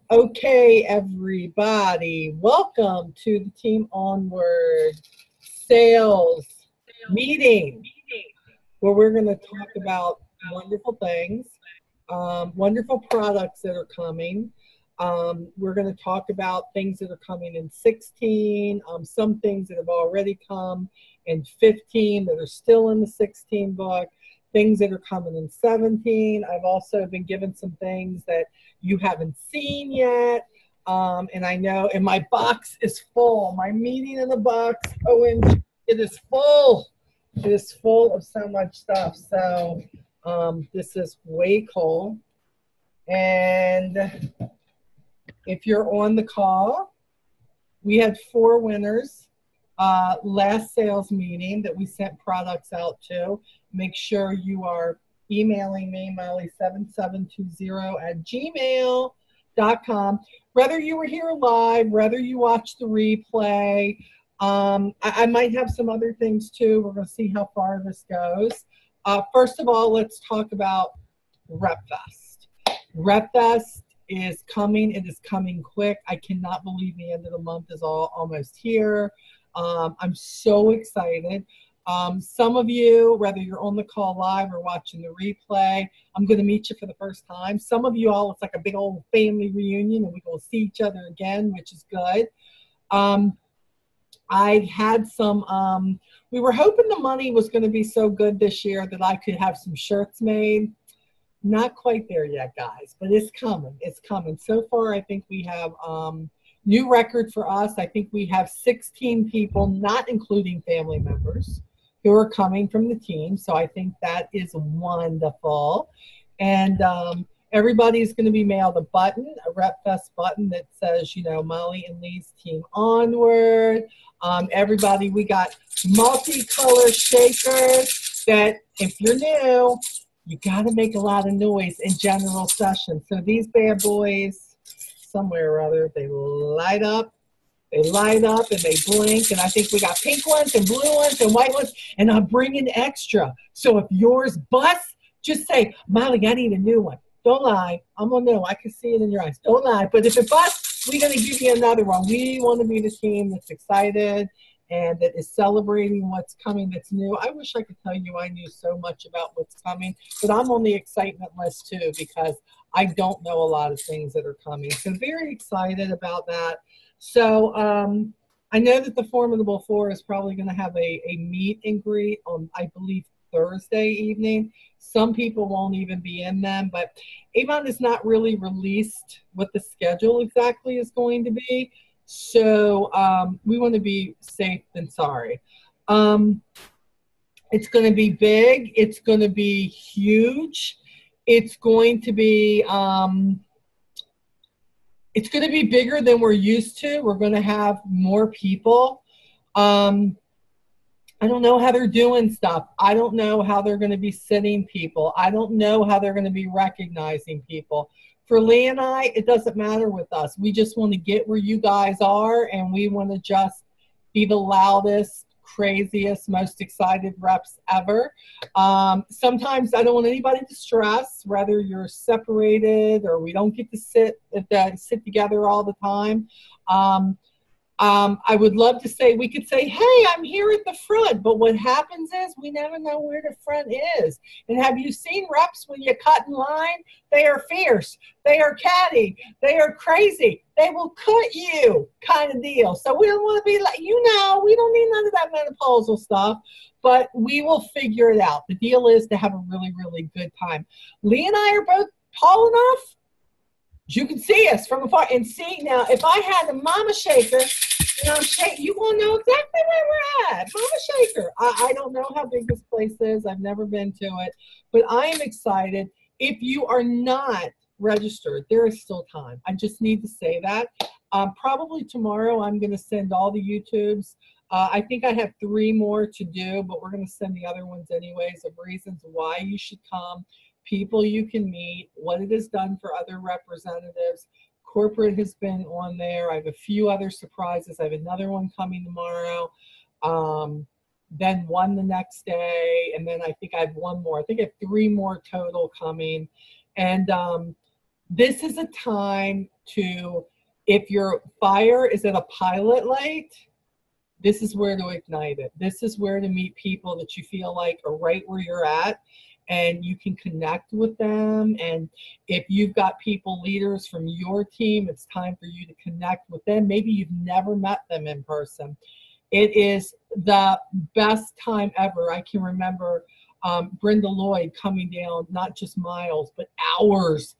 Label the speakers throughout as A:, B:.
A: Okay, everybody, welcome to the Team Onward sales meeting where we're going to talk about wonderful things, wonderful products that are coming. We're going to talk about things that are coming in 16, some things that have already come in 15 that are still in the 16 book, things that are coming in 17. I've also been given some things that you haven't seen yet. And I know, and my box is full. My meeting in the box, OMG, it is full. It is full of so much stuff. So this is way cool. And if you're on the call, we had 4 winners last sales meeting that we sent products out to. Make sure you are emailing me, molly7720@gmail.com. Whether you were here live, whether you watch the replay, I might have some other things too. We're going to see how far this goes. First of all, let's talk about RepFest. RepFest is coming. It is coming quick. I cannot believe the end of the month is almost here. I'm so excited. Some of you, whether you're on the call live or watching the replay, I'm going to meet you for the first time. Some of you all, it's like a big old family reunion and we're going to see each other again, which is good. I had some, we were hoping the money was going to be so good this year that I could have some shirts made. Not quite there yet, guys, but it's coming. It's coming. So far, I think we have new record for us. I think we have 16 people, not including family members, who are coming from the team. So I think that is wonderful. And everybody's going to be mailed a button, a RepFest button that says, you know, Molly and Lee's Team Onward. Everybody, we got multicolor shakers that if you're new, you got to make a lot of noise in general session. So these bad boys, somewhere or other, they light up. They light up and they blink. And I think we got pink ones and blue ones and white ones. And I'm bringing extra. So if yours busts, just say, Molly, I need a new one. Don't lie. I'm going to know. I can see it in your eyes. Don't lie. But if it busts, we're going to give you another one. We want to be the team that's excited and that is celebrating what's coming that's new. I wish I could tell you I knew so much about what's coming, but I'm on the excitement list too because I don't know a lot of things that are coming. So very excited about that. So I know that the Formidable Four is probably going to have a meet and greet on, I believe, Thursday evening. Some people won't even be in them, but Avon has not really released what the schedule exactly is going to be. So we want to be safe than sorry. It's going to be big. It's going to be huge. It's going to be bigger than we're used to. We're going to have more people. I don't know how they're doing stuff. I don't know how they're going to be sitting people. I don't know how they're going to be recognizing people. For Lee and I, it doesn't matter with us. We just want to get where you guys are, and we want to just be the loudest, craziest, most excited reps ever. Sometimes I don't want anybody to stress, whether you're separated or we don't get to sit together all the time. I would love to say, we could say, hey, I'm here at the front, but what happens is we never know where the front is. And have you seen reps when you cut in line? They are fierce. They are catty. They are crazy. They will cut you kind of deal. So we don't want to be like, you know, we don't need none of that menopausal stuff, but we will figure it out. The deal is to have a really, really good time. Lee and I are both tall enough. You can see us from afar and see. Now, if I had a mama shaker, and I'm shaking, you won't know exactly where we're at. Mama shaker. I don't know how big this place is. I've never been to it, but I am excited. If you are not registered, there is still time. I just need to say that. Probably tomorrow I'm going to send all the YouTubes. I think I have 3 more to do, but we're going to send the other ones anyways of reasons why you should come. People you can meet, what it has done for other representatives. Corporate has been on there. I have a few other surprises. I have another one coming tomorrow, then one the next day, and then I think I have 1 more. I think I have 3 more total coming. And This is a time to, if your fire is at a pilot light, this is where to ignite it. This is where to meet people that you feel like are right where you're at, and you can connect with them. And if you've got people, leaders from your team, it's time for you to connect with them. Maybe you've never met them in person. It is the best time ever. I can remember Brenda Lloyd coming down, not just miles, but hours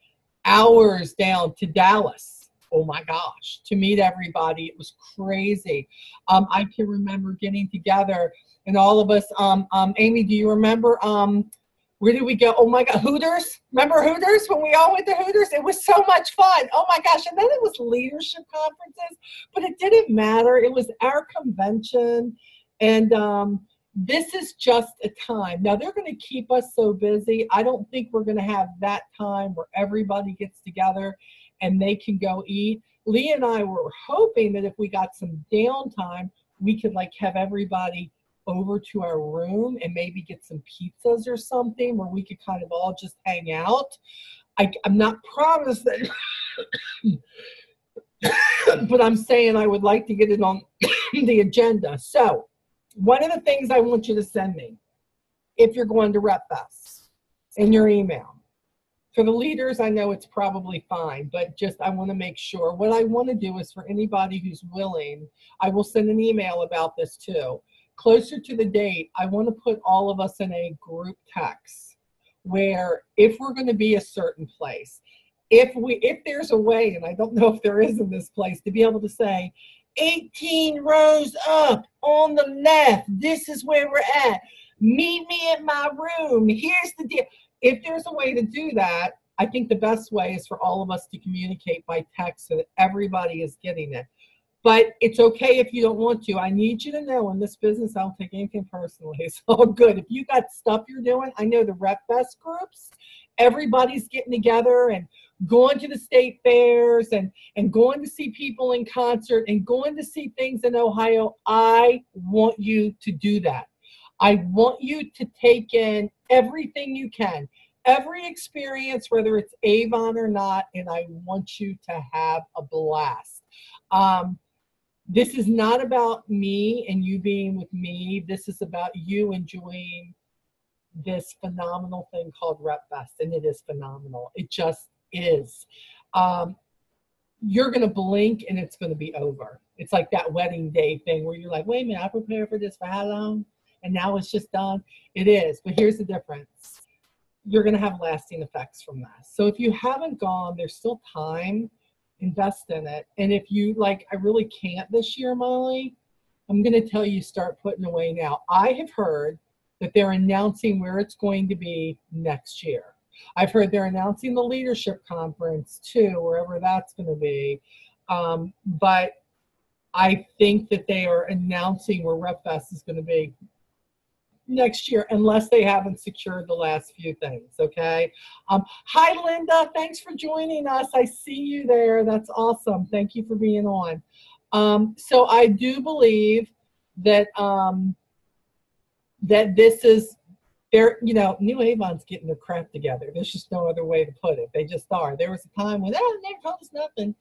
A: down to Dallas. Oh my gosh, to meet everybody. It was crazy. I can remember getting together and all of us, Amy, do you remember, where did we go? Oh my God, Hooters. Remember Hooters when we all went to Hooters? It was so much fun. Oh my gosh. And then it was leadership conferences, but it didn't matter. It was our convention. And this is just a time. Now they're going to keep us so busy. I don't think we're going to have that time where everybody gets together and they can go eat. Lee and I were hoping that if we got some downtime, we could like have everybody over to our room and maybe get some pizzas or something where we could kind of all just hang out. I'm not promised that, but I'm saying I would like to get it on the agenda. So one of the things I want you to send me, if you're going to Rep Fest, in your email. For the leaders, I know it's probably fine, but just I want to make sure. What I want to do is for anybody who's willing, I will send an email about this too. Closer to the date, I want to put all of us in a group text where if we're going to be a certain place, if there's a way, and I don't know if there is in this place, to be able to say, 18 rows up on the left, this is where we're at. Meet me at my room. Here's the deal. If there's a way to do that, I think the best way is for all of us to communicate by text so that everybody is getting it. But it's okay if you don't want to. I need you to know in this business, I don't take anything personally. It's all good. If you got stuff you're doing, I know the Rep Fest groups, everybody's getting together and going to the state fairs and going to see people in concert and going to see things in Ohio. I want you to do that. I want you to take in everything you can, every experience, whether it's Avon or not, and I want you to have a blast. This is not about me and you being with me. This is about you enjoying this phenomenal thing called Rep Fest, and it is phenomenal. It just is. You're going to blink and it's going to be over. It's like that wedding day thing where you're like, wait a minute, I prepared for this for how long? And now it's just done. It is, but here's the difference. You're going to have lasting effects from that. So if you haven't gone, there's still time. Invest in it. And if you like, I really can't this year, Molly, I'm going to tell you, start putting away now. I have heard that they're announcing where it's going to be next year. I've heard they're announcing the leadership conference too, wherever that's going to be. But I think that they are announcing where Rep Fest is going to be next year, unless they haven't secured the last few things. Okay. Hi, Linda. Thanks for joining us. I see you there. That's awesome. Thank you for being on. So I do believe that that this is there. You know, New Avon's getting their crap together. There's just no other way to put it. They just are. There was a time when they never told us nothing.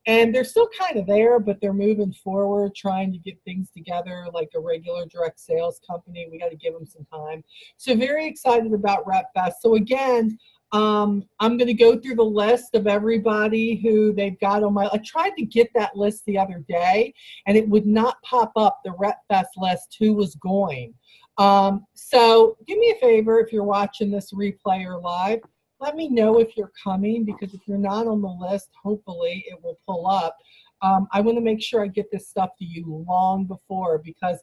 A: And they're still kind of there, but they're moving forward, trying to get things together like a regular direct sales company. We got to give them some time. So very excited about Rep Fest. So again, I'm going to go through the list of everybody who they've got on my, I tried to get that list the other day, and it would not pop up, the Rep Fest list, who was going. So do me a favor, if you're watching this replay or live, let me know if you're coming, because if you're not on the list, hopefully it will pull up. I want to make sure I get this stuff to you long before, because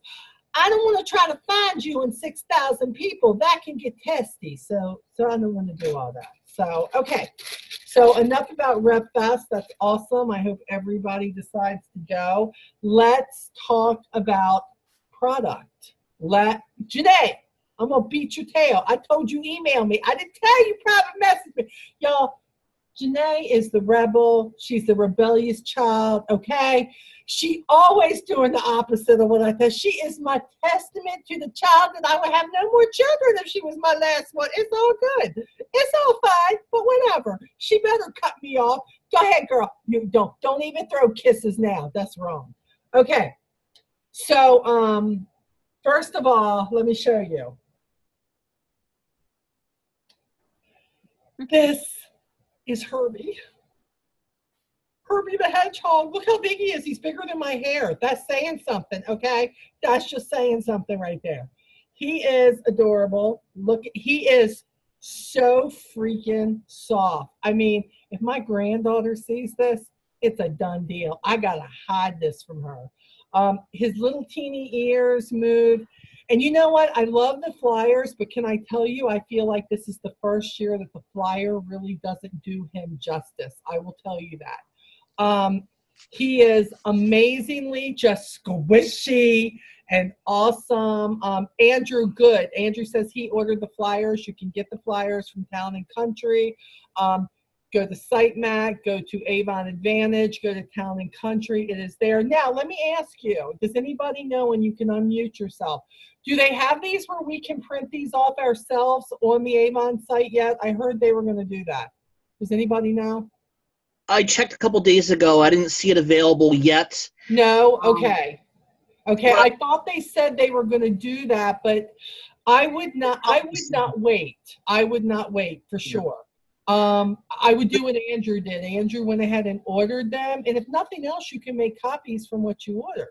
A: I don't want to try to find you in 6,000 people. That can get testy. So I don't want to do all that. So, okay. So enough about Rep Fest. That's awesome. I hope everybody decides to go. Let's talk about product. Janae, I'm going to beat your tail. I told you email me. I didn't tell you private message me. Y'all, Janae is the rebel. She's the rebellious child, okay? She always doing the opposite of what I thought. She is my testament to the child that I would have no more children if she was my last one. It's all good. It's all fine, but whatever. She better cut me off. Go ahead, girl. You don't even throw kisses now. That's wrong. Okay. So, first of all, let me show you. This is Herbie. Herbie the Hedgehog. Look how big he is. He's bigger than my hair. That's saying something, okay? That's just saying something right there. He is adorable. Look, he is so freaking soft. I mean, if my granddaughter sees this, it's a done deal. I got to hide this from her. His little teeny ears move. And you know what? I love the flyers, but can I tell you, I feel like this is the first year that the flyer really doesn't do him justice. I will tell you that. He is amazingly just squishy and awesome. Andrew Good. Andrew says he ordered the flyers. You can get the flyers from Town and Country. Go to SiteMac, go to Avon Advantage, go to Town and Country. It is there. Now, let me ask you, does anybody know, and you can unmute yourself, do they have these where we can print these off ourselves on the Avon site yet? I heard they were going to do that. Does anybody know?
B: I checked a couple days ago. I didn't see it available yet.
A: No? Okay. Okay, I thought they said they were going to do that, but I would not wait. I would not wait for sure. I would do what Andrew did. Andrew went ahead and ordered them, and if nothing else, you can make copies from what you order.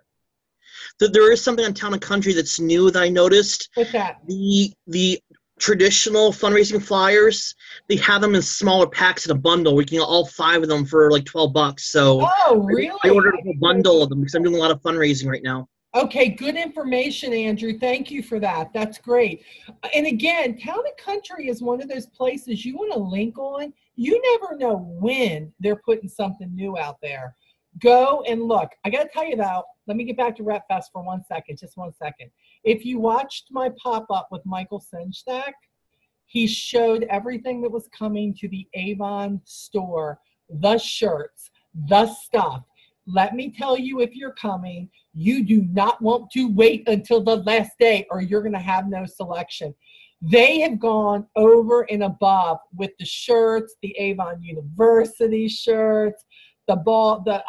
B: There is something on Town and Country that's new that I noticed.
A: What's that?
B: The traditional fundraising flyers, they have them in smaller packs in a bundle. We can get all 5 of them for like $12. So
A: really?
B: I ordered a whole bundle of them because I'm doing a lot of fundraising right now.
A: Okay, good information, Andrew. Thank you for that. That's great. And again, Town and Country is one of those places you want to link on. You never know when they're putting something new out there. Go and look. I got to tell you though, let me get back to Rep Fest for 1 second, just 1 second. If you watched my pop-up with Michael Senchtak, he showed everything that was coming to the Avon store, the shirts, the stuff. Let me tell you, if you're coming, you do not want to wait until the last day or you're going to have no selection. They have gone over and above with the shirts, the Avon University shirts, I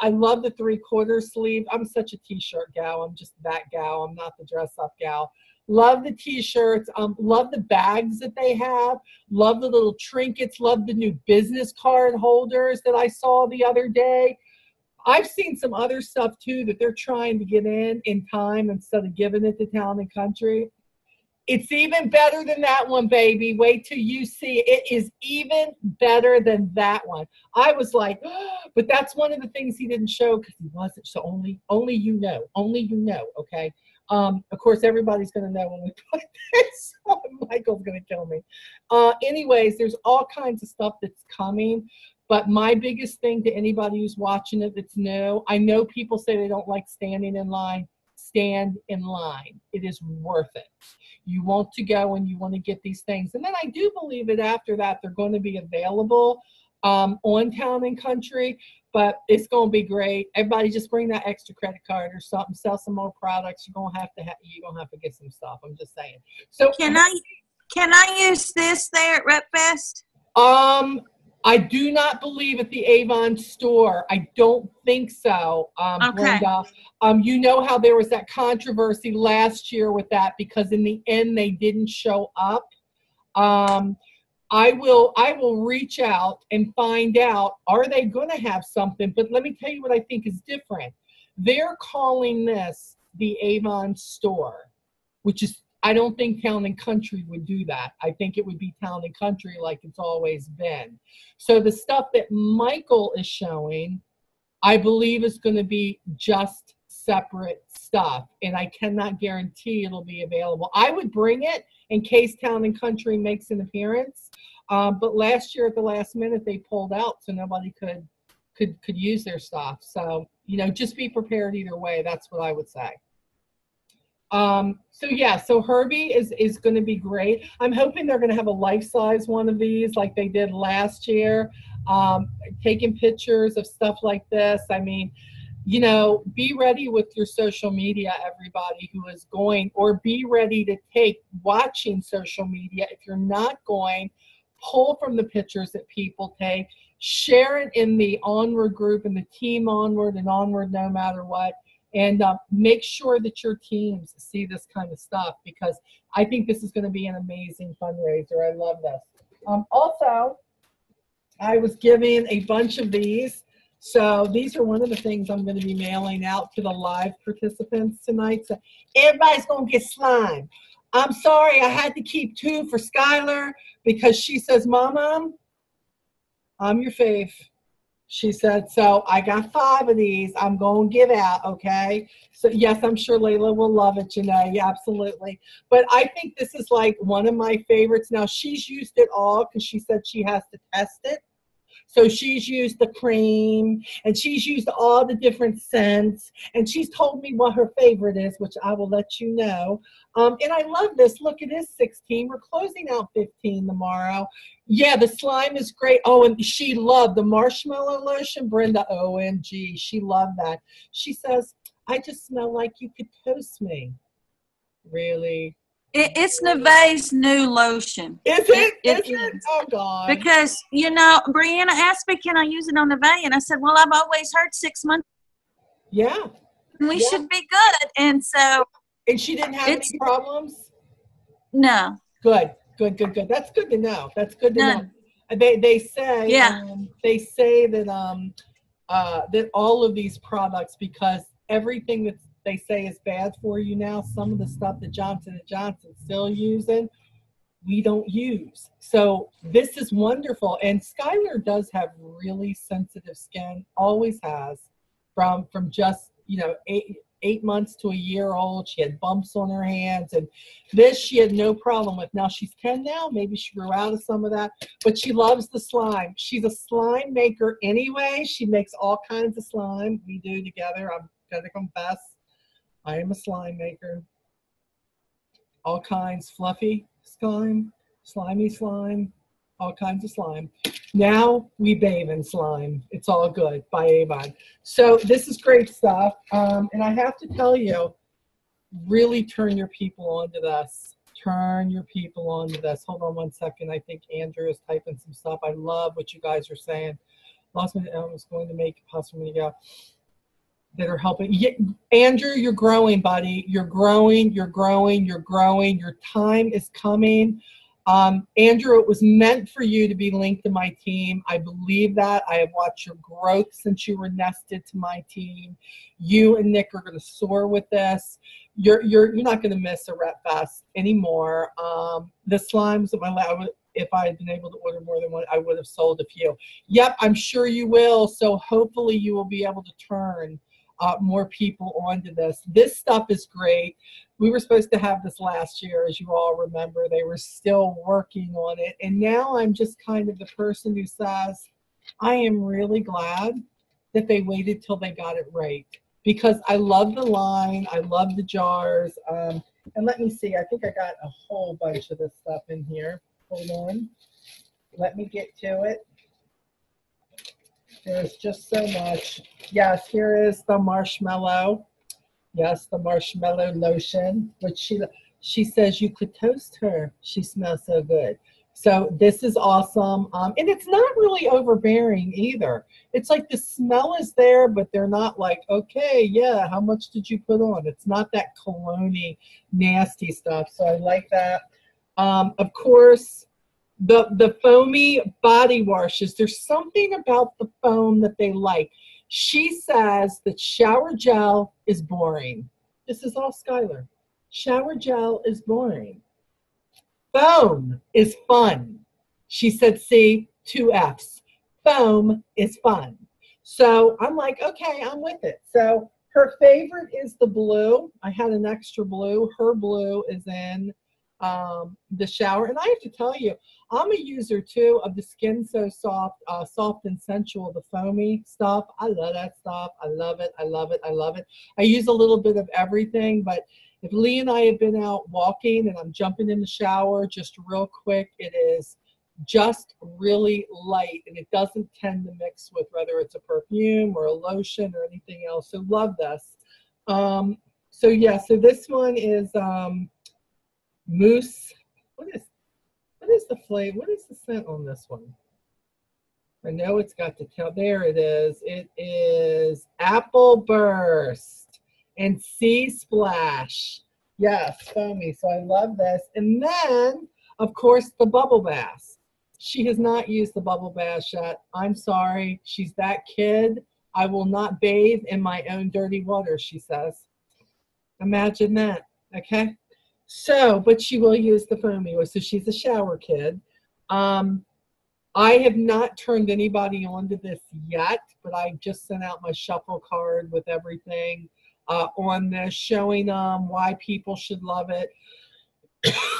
A: love the 3/4 sleeve. I'm such a t-shirt gal. I'm just that gal. I'm not the dress up gal. Love the t-shirts. Love the bags that they have. Love the little trinkets. Love the new business card holders that I saw the other day. I've seen some other stuff too that they're trying to get in time instead of giving it to Town and Country. It's even better than that one, baby. Wait till you see it. It is even better than that one. I was like, oh, but that's one of the things he didn't show because he wasn't. So only you know. Only you know, okay? Of course, everybody's going to know when we put this on. Michael's going to kill me. Anyways, there's all kinds of stuff that's coming. But my biggest thing to anybody who's watching it that's new, I know people say they don't like standing in line. Stand in line. It is worth it. You want to go and you want to get these things. And then I do believe that after that, they're going to be available on Town and Country, but it's going to be great. Everybody just bring that extra credit card or something, sell some more products. You're going to have to get some stuff. I'm just saying. So
C: can I use this there at Rep Fest?
A: I do not believe at the Avon store. I don't think so,
C: okay.
A: Brenda. You know how there was that controversy last year with that because in the end they didn't show up. I will reach out and find out, are they going to have something? But let me tell you what I think is different. They're calling this the Avon store, which is, I don't think Town and Country would do that. I think it would be Town and Country like it's always been. So the stuff that Michael is showing, I believe is going to be just separate stuff. And I cannot guarantee it'll be available. I would bring it in case Town and Country makes an appearance. But last year at the last minute, they pulled out so nobody could use their stuff. So, you know, just be prepared either way. That's what I would say. So yeah, so Herbie is going to be great. I'm hoping they're going to have a life-size one of these like they did last year. taking pictures of stuff like this. I mean, you know, be ready with your social media, everybody who is going, or be ready to take watching social media. If you're not going, pull from the pictures that people take, share it in the Onward group and the team Onward and Onward no matter what, and make sure that your teams see this kind of stuff, because I think this is going to be an amazing fundraiser. I love this. Also, I was giving a bunch of these. So these are one of the things I'm going to be mailing out to the live participants tonight. So everybody's going to get slime. I'm sorry, I had to keep 2 for Skylar because she says, Mama, I'm your fave. She said, so I got 5 of these. I'm going to give out, okay? So yes, I'm sure Layla will love it, Janae. Yeah, absolutely. But I think this is like one of my favorites. Now, she's used it all because she said she has to test it. So she's used the cream, and she's used all the different scents, and she's told me what her favorite is, which I will let you know. And I love this. Look, it is 16. We're closing out 15 tomorrow. Yeah, the slime is great. Oh, and she loved the marshmallow lotion. Brenda, OMG, she loved that. She says, I just smell like you could toast me. Really?
C: It's Neve's new lotion.
A: Is it?
C: It
A: Is it? Oh, God.
C: Because, you know, Brianna asked me, can I use it on Neve? And I said, well, I've always heard 6 months.
A: Yeah.
C: We should be good. And so.
A: And she didn't have any problems?
C: No.
A: Good. That's good to know. That's good to know. They say, they say that that all of these products, because everything that they say is bad for you now, some of the stuff that Johnson & Johnson's still using, we don't use. So this is wonderful. And Skylar does have really sensitive skin, always has, from just, you know, 8 months to a year old. She had bumps on her hands, and this she had no problem with. Now she's 10 now, maybe she grew out of some of that, but she loves the slime. She's a slime maker anyway. She makes all kinds of slime. We do together. I'm gonna confess, I am a slime maker. All kinds, fluffy slime, slimy slime, all kinds of slime. Now we bathe in slime. It's all good by Avon. So this is great stuff. And I have to tell you, really turn your people onto this. Turn your people onto this. Hold on one second. I think Andrew is typing some stuff. I love what you guys are saying. Lost my, I was going to make possibly go. That are helping. Yeah, Andrew, you're growing, buddy. You're growing. Your time is coming. Andrew, it was meant for you to be linked to my team. I believe that. I have watched your growth since you were nested to my team. You and Nick are going to soar with this. You're not going to miss a Rep Fest anymore. The slimes, if I had been able to order more than one, I would have sold a few. Yep, I'm sure you will. So hopefully you will be able to turn more people onto this. This stuff is great. We were supposed to have this last year, as you all remember. They were still working on it. And now I'm just kind of the person who says, I am really glad that they waited till they got it right. Because I love the line. I love the jars. And let me see. I think I got a whole bunch of this stuff in here. Hold on. Let me get to it. There's just so much. Yes, here is the marshmallow. Yes, the marshmallow lotion, which she says you could toast her. She smells so good. So this is awesome. And it's not really overbearing either. It's like the smell is there, but they're not like, okay, yeah, how much did you put on? It's not that cologne-y, nasty stuff. So I like that. Of course, the foamy body washes, there's something about the foam that they like. She says that shower gel is boring. This is all Skylar. Shower gel is boring. Foam is fun. She said, see, 2 F's. Foam is fun. So I'm like, okay, I'm with it. So her favorite is the blue. I had an extra blue. Her blue is in the shower. And I have to tell you, I'm a user too of the Skin So Soft, Soft and Sensual, the foamy stuff. I love that stuff. I love it. I love it. I love it. I use a little bit of everything, but if Lee and I have been out walking and I'm jumping in the shower just real quick, it is just really light, and it doesn't tend to mix with whether it's a perfume or a lotion or anything else. So love this. So yeah, so this one is mousse. What is the flavor? What is the scent on this one? I know it's got to tell. There it is. It is Apple Burst and Sea Splash. Yes, foamy. So I love this. And then, of course, the bubble bath. She has not used the bubble bath yet. I'm sorry. She's that kid. I will not bathe in my own dirty water, she says. Imagine that. Okay. So, but she will use the foamy. So she's a shower kid. I have not turned anybody on to this yet, but I just sent out my shuffle card with everything on this, showing them why people should love it.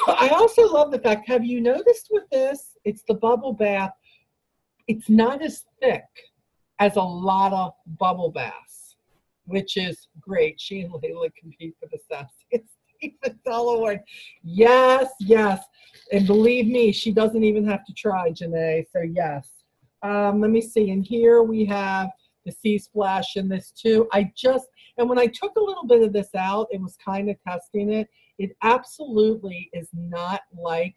A: I also love the fact, have you noticed with this, it's the bubble bath, it's not as thick as a lot of bubble baths, which is great. She and Layla compete for the Stephen Award. Yes, yes. And believe me, she doesn't even have to try, Janae. So yes. Let me see. And here we have the Sea Splash in this too. And when I took a little bit of this out, it was kind of testing it. It absolutely is not like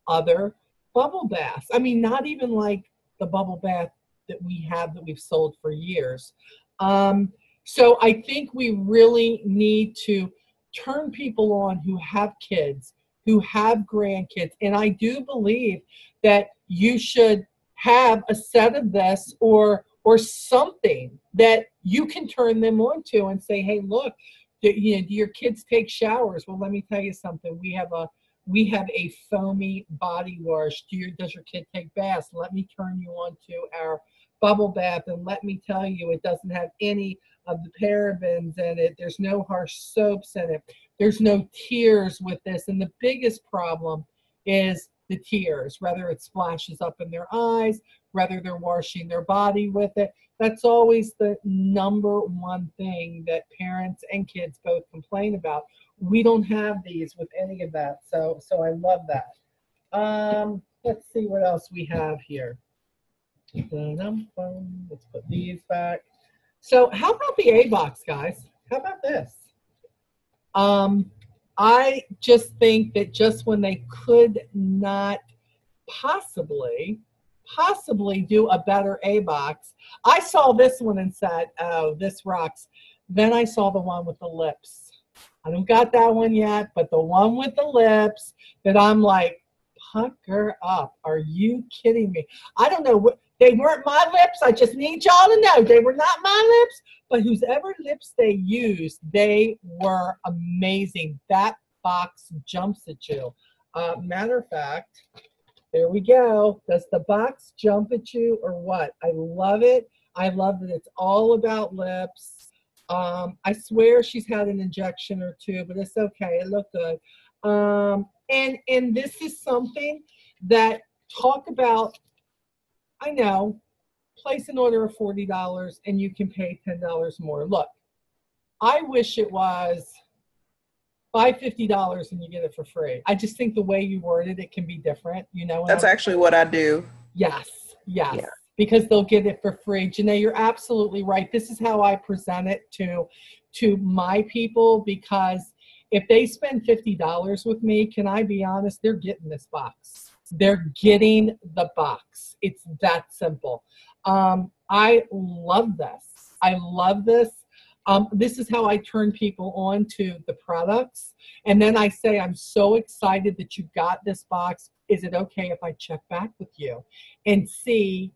A: other bubble baths. I mean, not even like the bubble bath that we have that we've sold for years. So I think we really need to turn people on who have kids, who have grandkids. And I do believe that you should have a set of this or something that you can turn them on to and say, hey, look, do your kids take showers? Well, let me tell you something. We have a foamy body wash. Does your kid take baths? Let me turn you on to our bubble bath, and let me tell you, it doesn't have any of the parabens in it. There's no harsh soaps in it. There's no tears with this. And the biggest problem is the tears, whether it splashes up in their eyes, whether they're washing their body with it. That's always the number one thing that parents and kids both complain about. We don't have these with any of that. So I love that. Let's see what else we have here. Let's put these back. So how about the A-Box, guys? How about this? I just think that just when they could not possibly do a better A-Box, I saw this one and said, oh, this rocks. Then I saw the one with the lips. I don't got that one yet, but the one with the lips that I'm like, pucker up. Are you kidding me? I don't know. They weren't my lips. I just need y'all to know they were not my lips, but whosever lips they used, they were amazing. That box jumps at you. Matter of fact, there we go. Does the box jump at you or what? I love it. I love that it's all about lips. I swear she's had an injection or two, but it's okay. It looked good. And this is something that, talk about, I know, place an order of $40 and you can pay $10 more. Look, I wish it was buy $50 and you get it for free. I just think the way you worded it can be different, you know.
D: That's actually what I do.
A: Yes, yes. Yeah. Because they'll get it for free. Janae, you're absolutely right. This is how I present it to my people, because if they spend $50 with me, can I be honest, they're getting this box. They're getting the box. It's that simple. I love this. I love this. This is how I turn people on to the products. And then I say, I'm so excited that you got this box. Is it okay if I check back with you and see,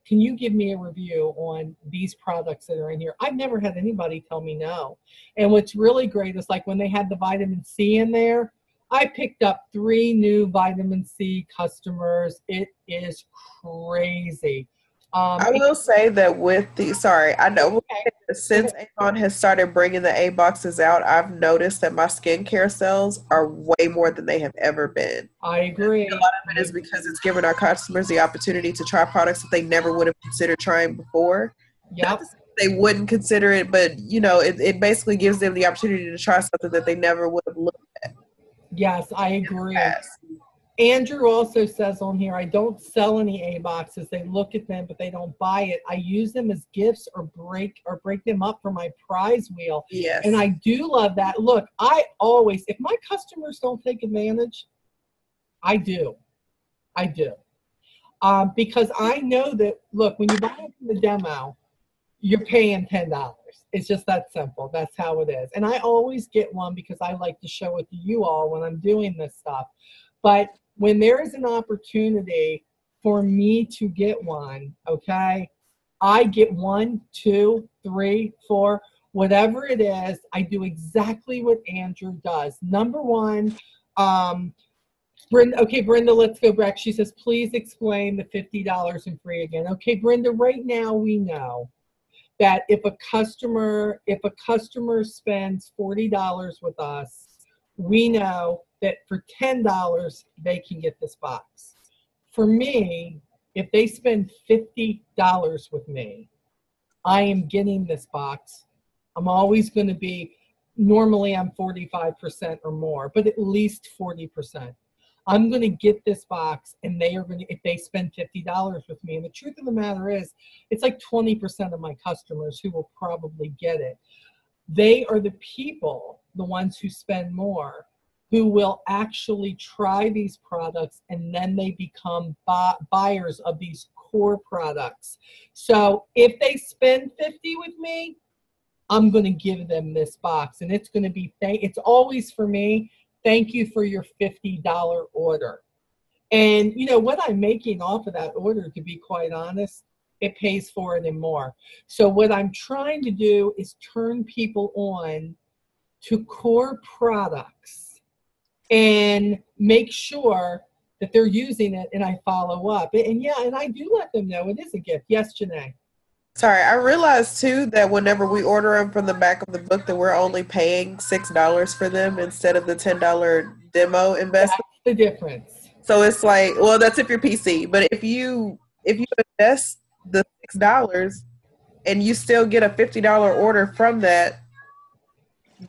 A: can you give me a review on these products that are in here? I've never had anybody tell me no. And what's really great is, like, when they had the vitamin C in there, I picked up 3 new vitamin C customers. It is crazy.
D: I will say that with the, I know since Avon has started bringing the A-boxes out, I've noticed that my skincare sales are way more than they have ever been.
A: I agree.
D: A lot of it is because it's given our customers the opportunity to try products that they never would have considered trying before.
A: Yep.
D: They wouldn't consider it, but, you know, it basically gives them the opportunity to try something that they never would have looked at.
A: Yes, I agree. Andrew also says on here, I don't sell any A boxes. They look at them, but they don't buy it. I use them as gifts or break them up for my prize wheel.
D: Yes.
A: And I do love that. Look, I always, if my customers don't take advantage, I do. I do. Because I know that, look, when you buy it from the demo, you're paying $10. It's just that simple. That's how it is. And I always get one because I like to show it to you all when I'm doing this stuff. But when there is an opportunity for me to get one, okay, I get 1, 2, 3, 4, whatever it is. I do exactly what Andrew does. Number one, Brenda, okay, Brenda, let's go back. She says, please explain the $50 and free again. Okay, Brenda, right now we know that if a customer spends $40 with us, we know that for $10 they can get this box. For me, if they spend $50 with me, I am getting this box. I'm always going to be, normally I'm 45% or more, but at least 40%. I'm going to get this box, and they are going to, if they spend $50 with me. And the truth of the matter is, it's like 20% of my customers who will probably get it. They are the people, the ones who spend more, who will actually try these products, and then they become buyers of these core products. So if they spend $50 with me, I'm going to give them this box, and it's going to be, it's always for me, thank you for your $50 order. And you know what I'm making off of that order, to be quite honest, it pays for it and more. So what I'm trying to do is turn people on to core products and make sure that they're using it, and I follow up. And yeah, and I do let them know it is a gift. Yes, Janae?
D: Sorry, I realized too that whenever we order them from the back of the book, that we're only paying $6 for them instead of the $10 demo investment.
A: That's the difference.
D: So it's like, well, that's if you're PC, but if you invest the $6 and you still get a $50 order from that,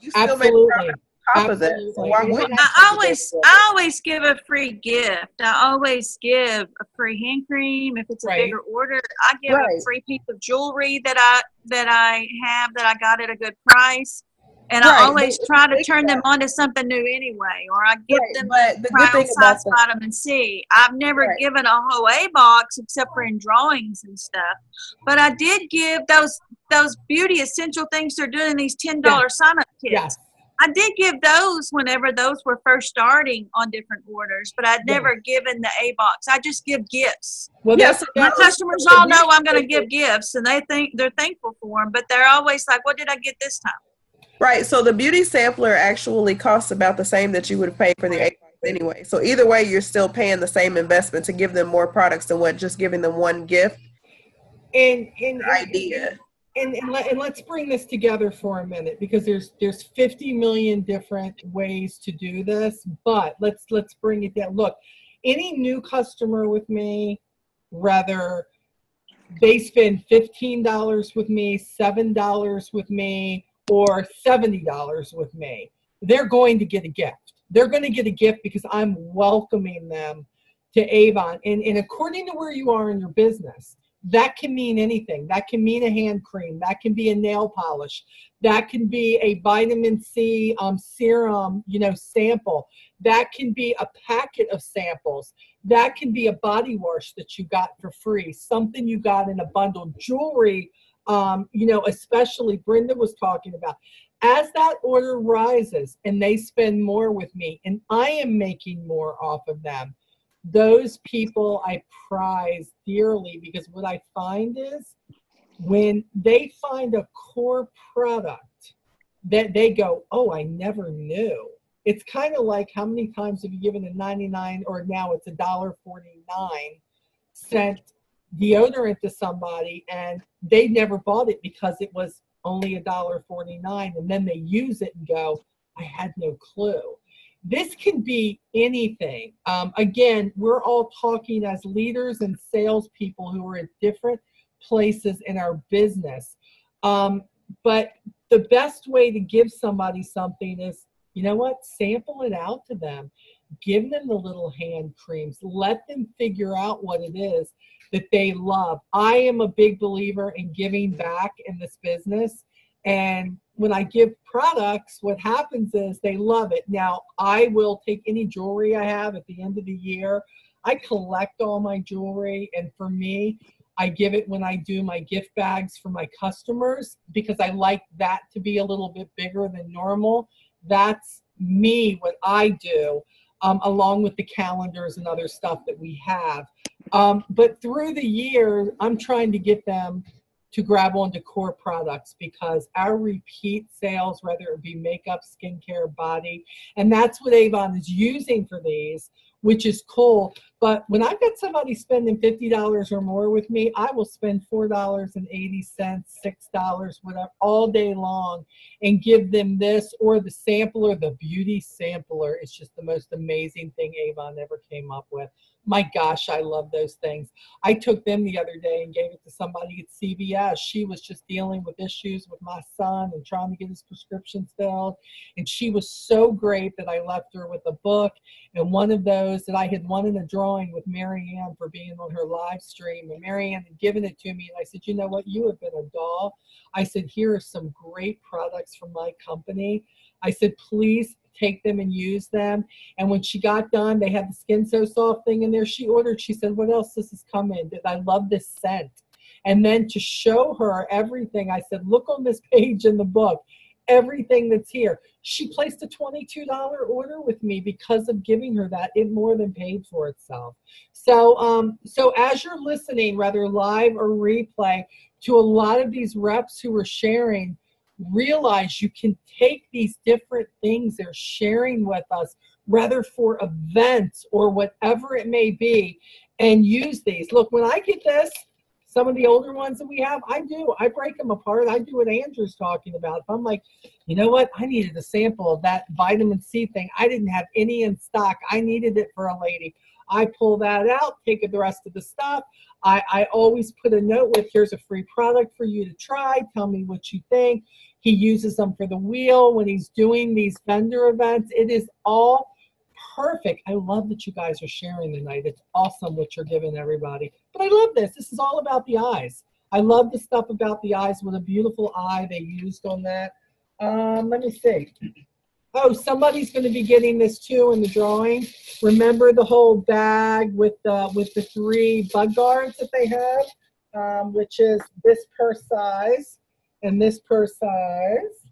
D: you still make profit on top of that. So why wouldn't
C: I always give a free gift. I always give a free hand cream if it's a bigger order. I give a free piece of jewelry that I have that I got at a good price. And I always try to turn them on to something new anyway, or I give them crown size vitamin C. I've never given a whole A box except for in drawings and stuff. But I did give those beauty essential things they're doing, these $10 sign-up kits.
A: Yes.
C: I did give those whenever those were first starting on different orders, but I'd never given the A box. I just give gifts.
A: Well,
C: my customers all know I'm going to give gifts, and they're thankful for them, but they're always like, what did I get this time?
D: Right. So the beauty sampler actually costs about the same that you would pay for the A box anyway. So either way, you're still paying the same investment to give them more products than what just giving them one gift. And
A: let's bring this together for a minute, because there's 50 million different ways to do this, but let's bring it down. Look, any new customer with me, whether they spend $15 with me, $7 with me, or $70 with me, they're going to get a gift. They're going to get a gift because I'm welcoming them to Avon. And according to where you are in your business, that can mean anything. That can mean a hand cream. That can be a nail polish. That can be a vitamin C serum, sample. That can be a packet of samples. That can be a body wash that you got for free, something you got in a bundle, jewelry, especially Brenda was talking about. As that order rises and they spend more with me and I am making more off of them, those people I prize dearly, because what I find is when they find a core product that they go, oh, I never knew. It's kind of like, how many times have you given a 99 or now it's $1.49 deodorant to somebody and they never bought it because it was only $1.49, and then they use it and go, I had no clue. This can be anything. Again, we're all talking as leaders and salespeople who are at different places in our business. But the best way to give somebody something is, you know what, sample it out to them. Give them the little hand creams. Let them figure out what it is that they love. I am a big believer in giving back in this business. And when I give products, what happens is they love it. Now, I will take any jewelry I have at the end of the year. I collect all my jewelry. And for me, I give it when I do my gift bags for my customers because I like that to be a little bit bigger than normal. That's me, what I do, along with the calendars and other stuff that we have. But through the year, I'm trying to get them to grab onto core products because our repeat sales, whether it be makeup, skincare, body, and that's what Avon is using for these, which is cool. But when I've got somebody spending $50 or more with me, I will spend $4.80, $6, whatever, all day long and give them this or the sampler, the beauty sampler. It's just the most amazing thing Avon ever came up with. My gosh, I love those things. I took them the other day and gave it to somebody at CVS. She was just dealing with issues with my son and trying to get his prescriptions filled. And she was so great that I left her with a book and one of those that I had won in a drawing with Mary Ann for being on her live stream. And Mary Ann had given it to me. And I said, you know what? You have been a doll. I said, here are some great products from my company. I said, please take them and use them. And when she got done, they had the Skin So Soft thing in there. She ordered, she said, what else does this come in? I love this scent. And then to show her everything, I said, look on this page in the book, everything that's here. She placed a $22 order with me because of giving her that. It more than paid for itself. So, so as you're listening, whether live or replay, to a lot of these reps who are sharing, realize you can take these different things they're sharing with us, whether for events or whatever it may be, and use these. Look, when I get this, some of the older ones that we have, I break them apart. I do what Andrew's talking about. If I'm like, you know what, I needed a sample of that vitamin C thing. I didn't have any in stock. I needed it for a lady. I pull that out, take the rest of the stuff. I always put a note with, here's a free product for you to try. Tell me what you think. He uses them for the wheel when he's doing these vendor events. It is all perfect. I love that you guys are sharing tonight. It's awesome what you're giving everybody. But I love this. This is all about the eyes. I love the stuff about the eyes. What a beautiful eye they used on that. Let me see. Oh, somebody's going to be getting this too in the drawing. Remember the whole bag with the 3 bug guards that they have, which is this purse size and this purse size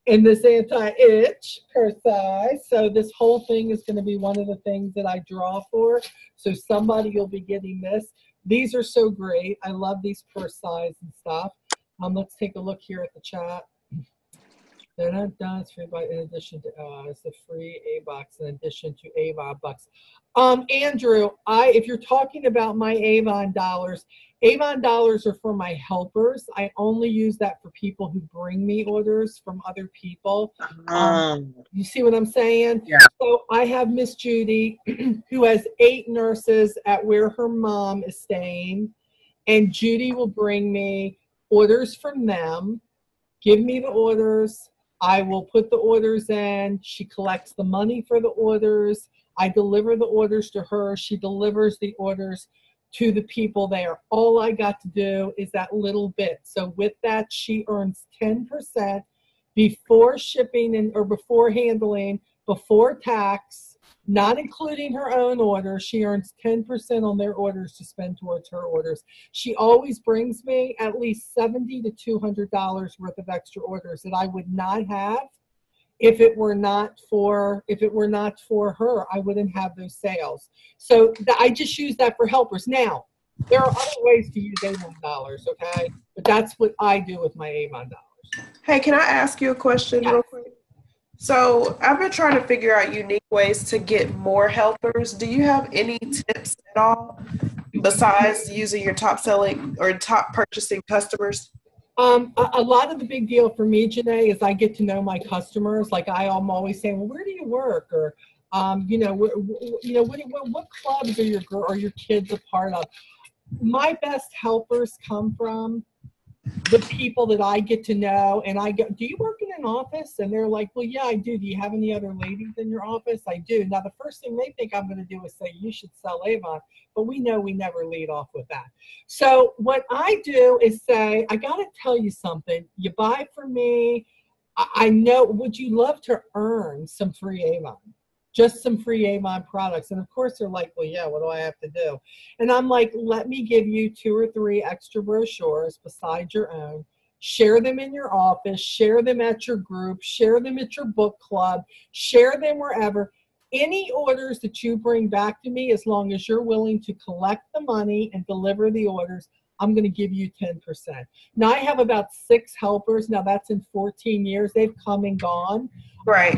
A: and this anti-itch purse size. So this whole thing is going to be one of the things that I draw for. So somebody will be getting this. These are so great. I love these purse size and stuff. Let's take a look here at the chat. They're not done. It's free in addition to it's a free A box in addition to Avon bucks. Andrew, if you're talking about my Avon dollars are for my helpers. I only use that for people who bring me orders from other people. You see what I'm saying?
B: Yeah.
A: So I have Miss Judy who has 8 nurses at where her mom is staying, and Judy will bring me orders from them, give me the orders. I will put the orders in. She collects the money for the orders. I deliver the orders to her. She delivers the orders to the people there. All I got to do is that little bit. So with that, she earns 10% before shipping and or before handling, before tax, not including her own order. She earns 10% on their orders to spend towards her orders. She always brings me at least $70 to $200 worth of extra orders that I would not have if it were not for her. I wouldn't have those sales. So I just use that for helpers. Now, there are other ways to use Avon dollars, okay? But that's what I do with my Avon dollars.
D: Hey, can I ask you a question real quick? So I've been trying to figure out unique ways to get more helpers. Do you have any tips at all besides using your top selling or top purchasing customers?
A: A lot of the big deal for me, Janae, is I get to know my customers. Like I'm always saying, well, where do you work? Or, what clubs are your kids a part of? My best helpers come from the people that I get to know, and I go, do you work in an an office? And they're like, well, yeah, I do. Do you have any other ladies in your office? I do. Now, the first thing they think I'm going to do is say, you should sell Avon. But we know we never lead off with that. So what I do is say, I got to tell you something. You buy from me. I know, would you love to earn some free Avon? Just some free Avon products. And of course they're like, well, yeah, what do I have to do? And I'm like, let me give you 2 or 3 extra brochures besides your own. Share them in your office, share them at your group, share them at your book club, share them wherever. Any orders that you bring back to me, as long as you're willing to collect the money and deliver the orders, I'm going to give you 10%. Now, I have about 6 helpers. Now, that's in 14 years. They've come and gone.
D: Right.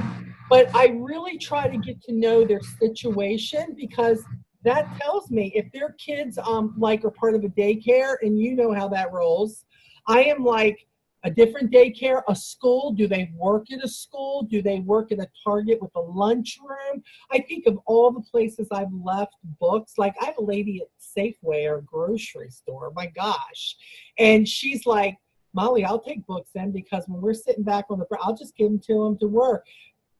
A: But I really try to get to know their situation, because that tells me if their kids like are part of a daycare, and you know how that rolls. I am like a different daycare, a school. Do they work at a school? Do they work at a Target with a lunchroom? I think of all the places I've left books. Like I have a lady at Safeway or a grocery store. My gosh. And she's like, Molly, I'll take books in, because when we're sitting back on the, I'll just give them to them to work.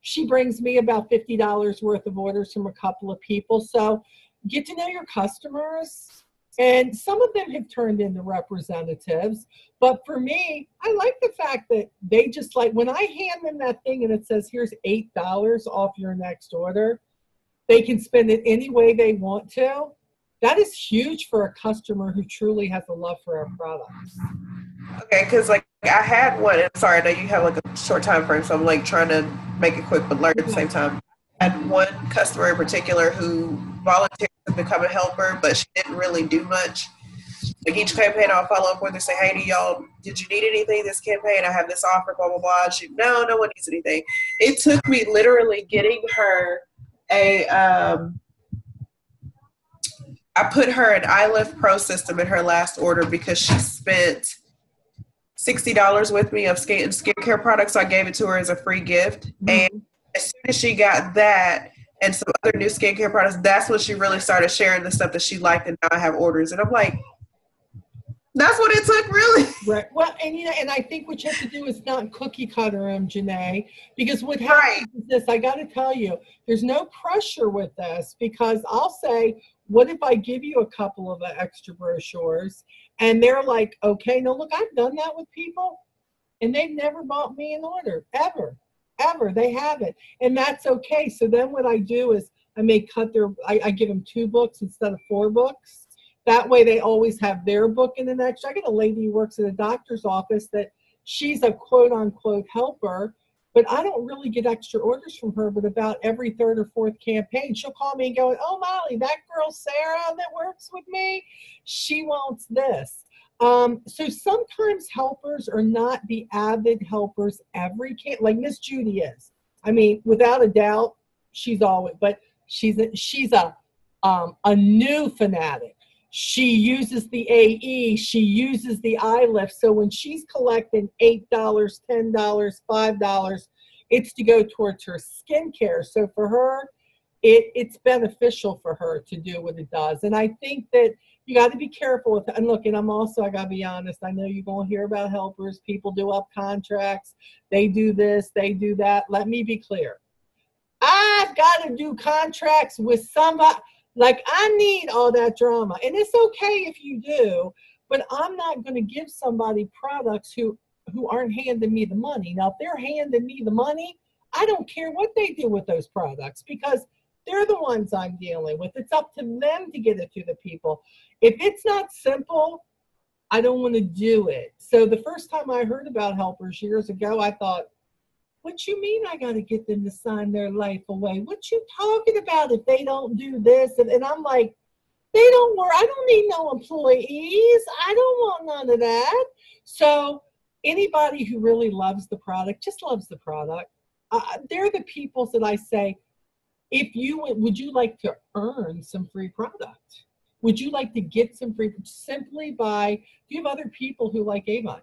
A: She brings me about $50 worth of orders from a couple of people. So get to know your customers. And some of them have turned into representatives. But for me, I like the fact that they just like, when I hand them that thing and it says, here's $8 off your next order, they can spend it any way they want to. That is huge for a customer who truly has a love for our products.
D: Okay, because like I had one, and sorry, I know you have like a short time frame, so I'm like trying to make it quick but learn at the same time. I had one customer in particular who volunteered to become a helper, but she didn't really do much. Like each campaign I'll follow up with her, say, hey, did you need anything this campaign? I have this offer, blah, blah, blah. She, no one needs anything. It took me literally getting her I put her an iLift Pro system in her last order because she spent $60 with me of skincare products. So I gave it to her as a free gift. Mm-hmm. And as soon as she got that and some other new skincare products, that's when she really started sharing the stuff that she liked, and now I have orders. And I'm like, that's what it took, really.
A: Right. Well, and and I think what you have to do is not cookie cutter them, Janae, because what happens is this. I got to tell you, there's no pressure with this, because I'll say, what if I give you a couple of extra brochures, and they're like, okay, no, look, I've done that with people, and they've never bought me an order ever. They haven't, and that's okay. So then what I do is I may cut I give them 2 books instead of 4 books. That way they always have their book in the next. I got a lady who works at a doctor's office that she's a quote unquote helper, but I don't really get extra orders from her, but about every 3rd or 4th campaign, she'll call me and go, oh, Molly, that girl Sarah that works with me, she wants this. So sometimes helpers are not the avid helpers like Miss Judy is. I mean, without a doubt, she's always, but she's a new fanatic. She uses the AE, she uses the iLift. So when she's collecting $8, $10, $5, it's to go towards her skincare. So for her, it's beneficial for her to do what it does. And I think that you got to be careful with it. And look, and I got to be honest, I know you're going to hear about helpers. People do up contracts. They do this, they do that. Let me be clear. I've got to do contracts with somebody. Like, I need all that drama. And it's okay if you do, but I'm not going to give somebody products who aren't handing me the money. Now, if they're handing me the money, I don't care what they do with those products, because they're the ones I'm dealing with. It's up to them to get it to the people. If it's not simple, I don't want to do it. So the first time I heard about helpers years ago, I thought, what you mean I got to get them to sign their life away? What you talking about if they don't do this? And I'm like, they don't work. I don't need no employees. I don't want none of that. So anybody who really loves the product, just loves the product. They're the people that I say, would you like to earn some free product? Would you like to get some free, simply by, do you have other people who like Avon?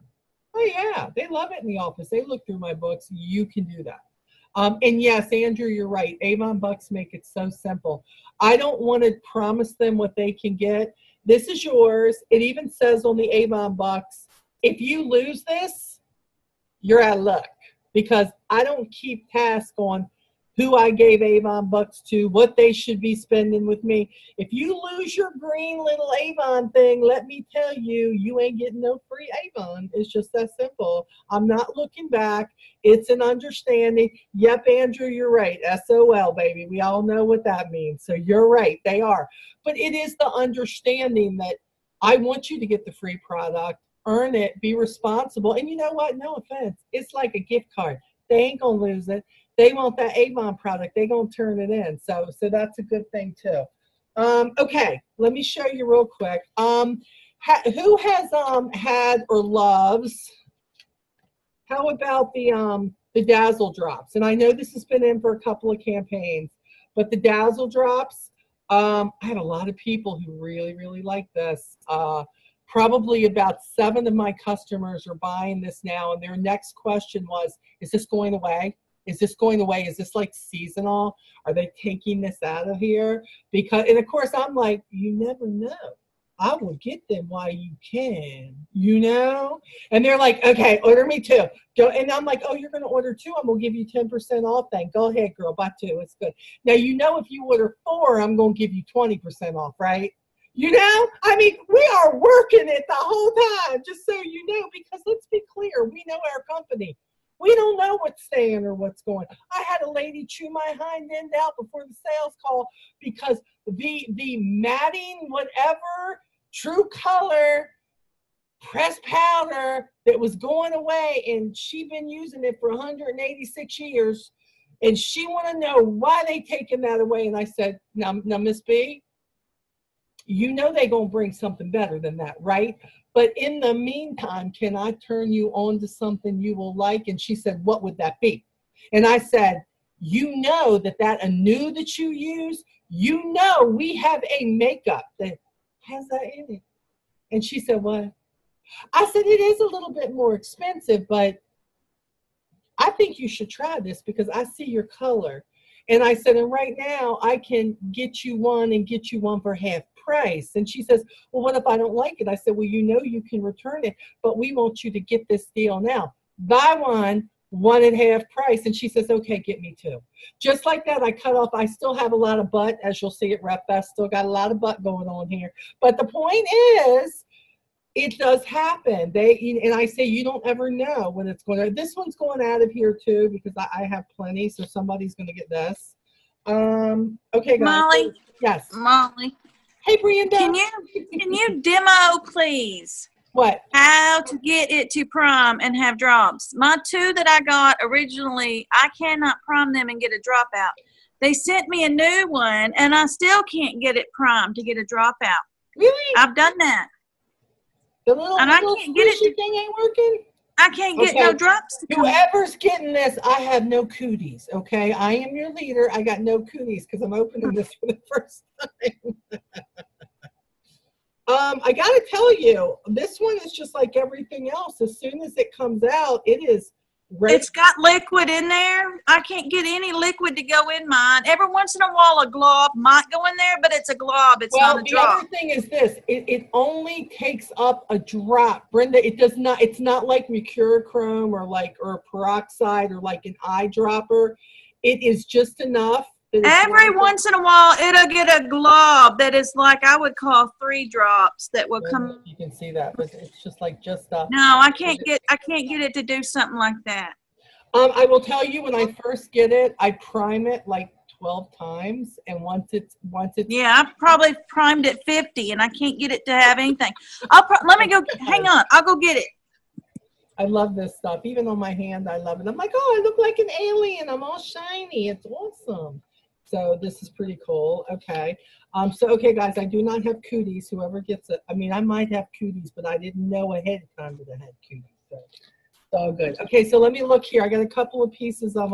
A: Oh, yeah, they love it in the office. They look through my books. You can do that. And yes, Andrew, you're right. Avon Bucks make it so simple. I don't want to promise them what they can get. This is yours. It even says on the Avon Bucks, if you lose this, you're out of luck. because I don't keep task on who I gave Avon bucks to, what they should be spending with me. If you lose your green little Avon thing, let me tell you, you ain't getting no free Avon. It's just that simple. I'm not looking back. It's an understanding. Yep, Andrew, you're right. SOL, baby. We all know what that means. So you're right. They are. But it is the understanding that I want you to get the free product, earn it, be responsible. And you know what? No offense. It's like a gift card. They ain't going to lose it. They want that Avon product. They're going to turn it in. So that's a good thing, too. Okay, let me show you real quick. Who has had or loves, how about the Bedazzle Drops? And I know this has been in for a couple of campaigns, but the Bedazzle Drops, I have a lot of people who really, really like this. Probably about 7 of my customers are buying this now, and their next question was, is this going away? Is this going away? Is this like seasonal? Are they taking this out of here? Because, and of course, I'm like, you never know. I will get them while you can, you know? And they're like, okay, order me 2. Go, and I'm like, oh, you're going to order 2? I'm going to give you 10% off then. Go ahead, girl, buy 2. It's good. Now, you know, if you order 4, I'm going to give you 20% off, right? You know, I mean, we are working it the whole time, just so you know, because let's be clear, we know our company. We don't know what's staying or what's going. I had a lady chew my hind end out before the sales call because the matting, whatever, True Color, pressed powder that was going away, and she'd been using it for 186 years, and she want to know why they taking that away. And I said, now Miss B, you know they're going to bring something better than that, right? But in the meantime, can I turn you on to something you will like? And she said, what would that be? And I said, you know that Anew that you use, you know we have a makeup that has that in it. And she said, what? I said, it is a little bit more expensive, but I think you should try this because I see your color. And I said, and right now I can get you one and get you one for half price. And she says, well, what if I don't like it? I said, well, you know you can return it, but we want you to get this deal now. Buy one at half price. And she says, okay, get me 2. Just like that, I cut off. I still have a lot of butt, as you'll see at Rep Fest. Still got a lot of butt going on here. But the point is, it does happen. And I say, you don't ever know when it's going to. This one's going out of here too because I have plenty, so somebody's going to get this. Okay, guys.
C: Molly.
A: Yes.
C: Molly.
A: Hey, Brenda.
C: Can you demo, please?
A: What?
C: How to get it to prime and have drops. My 2 that I got originally, I cannot prime them and get a drop out. They sent me a new one, and I still can't get it primed to get a drop out.
A: Really?
C: I've done that.
A: The little
C: can't get it.
A: Thing ain't working?
C: I can't get no drops to come.
A: Whoever's getting this, I have no cooties, okay? I am your leader. I got no cooties because I'm opening this for the first time. I got to tell you, this one is just like everything else. As soon as it comes out, it is ready. It's
C: got liquid in there. I can't get any liquid to go in mine. Every once in a while, a glob might go in there, but it's a glob. It's not a drop.
A: The other thing is this. It only takes up a drop. Brenda, it does not. It's not like mercurochrome or peroxide or like an eyedropper. It is just enough.
C: Every once in a while, it'll get a glob that is like I would call 3 drops that will come.
A: You can see that, but it's just like
C: No, I can't get it to do something like that.
A: I will tell you, when I first get it, I prime it like 12 times, and once it's
C: yeah, I probably primed it 50, and I can't get it to have anything. Let me go. Hang on, I'll go get it.
A: I love this stuff. Even on my hand, I love it. I'm like, oh, I look like an alien. I'm all shiny. It's awesome. So this is pretty cool. Okay. Okay, guys, I do not have cooties. Whoever gets it. I mean, I might have cooties, but I didn't know ahead of time that I had cooties. So it's all good. Okay, so let me look here. I got a couple of pieces of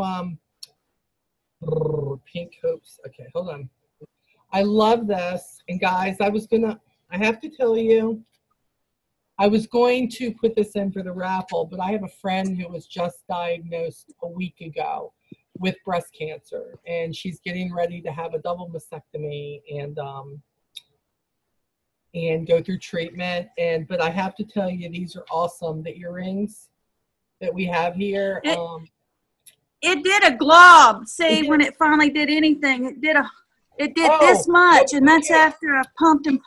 A: pink hoops. Okay, hold on. I love this. And guys, I have to tell you, I was going to put this in for the raffle, but I have a friend who was just diagnosed a week ago with breast cancer, and she's getting ready to have a double mastectomy and go through treatment. But I have to tell you, these are awesome. The earrings that we have here.
C: it did a glob. See, when it finally did anything, it did this much, and that's after I pumped and.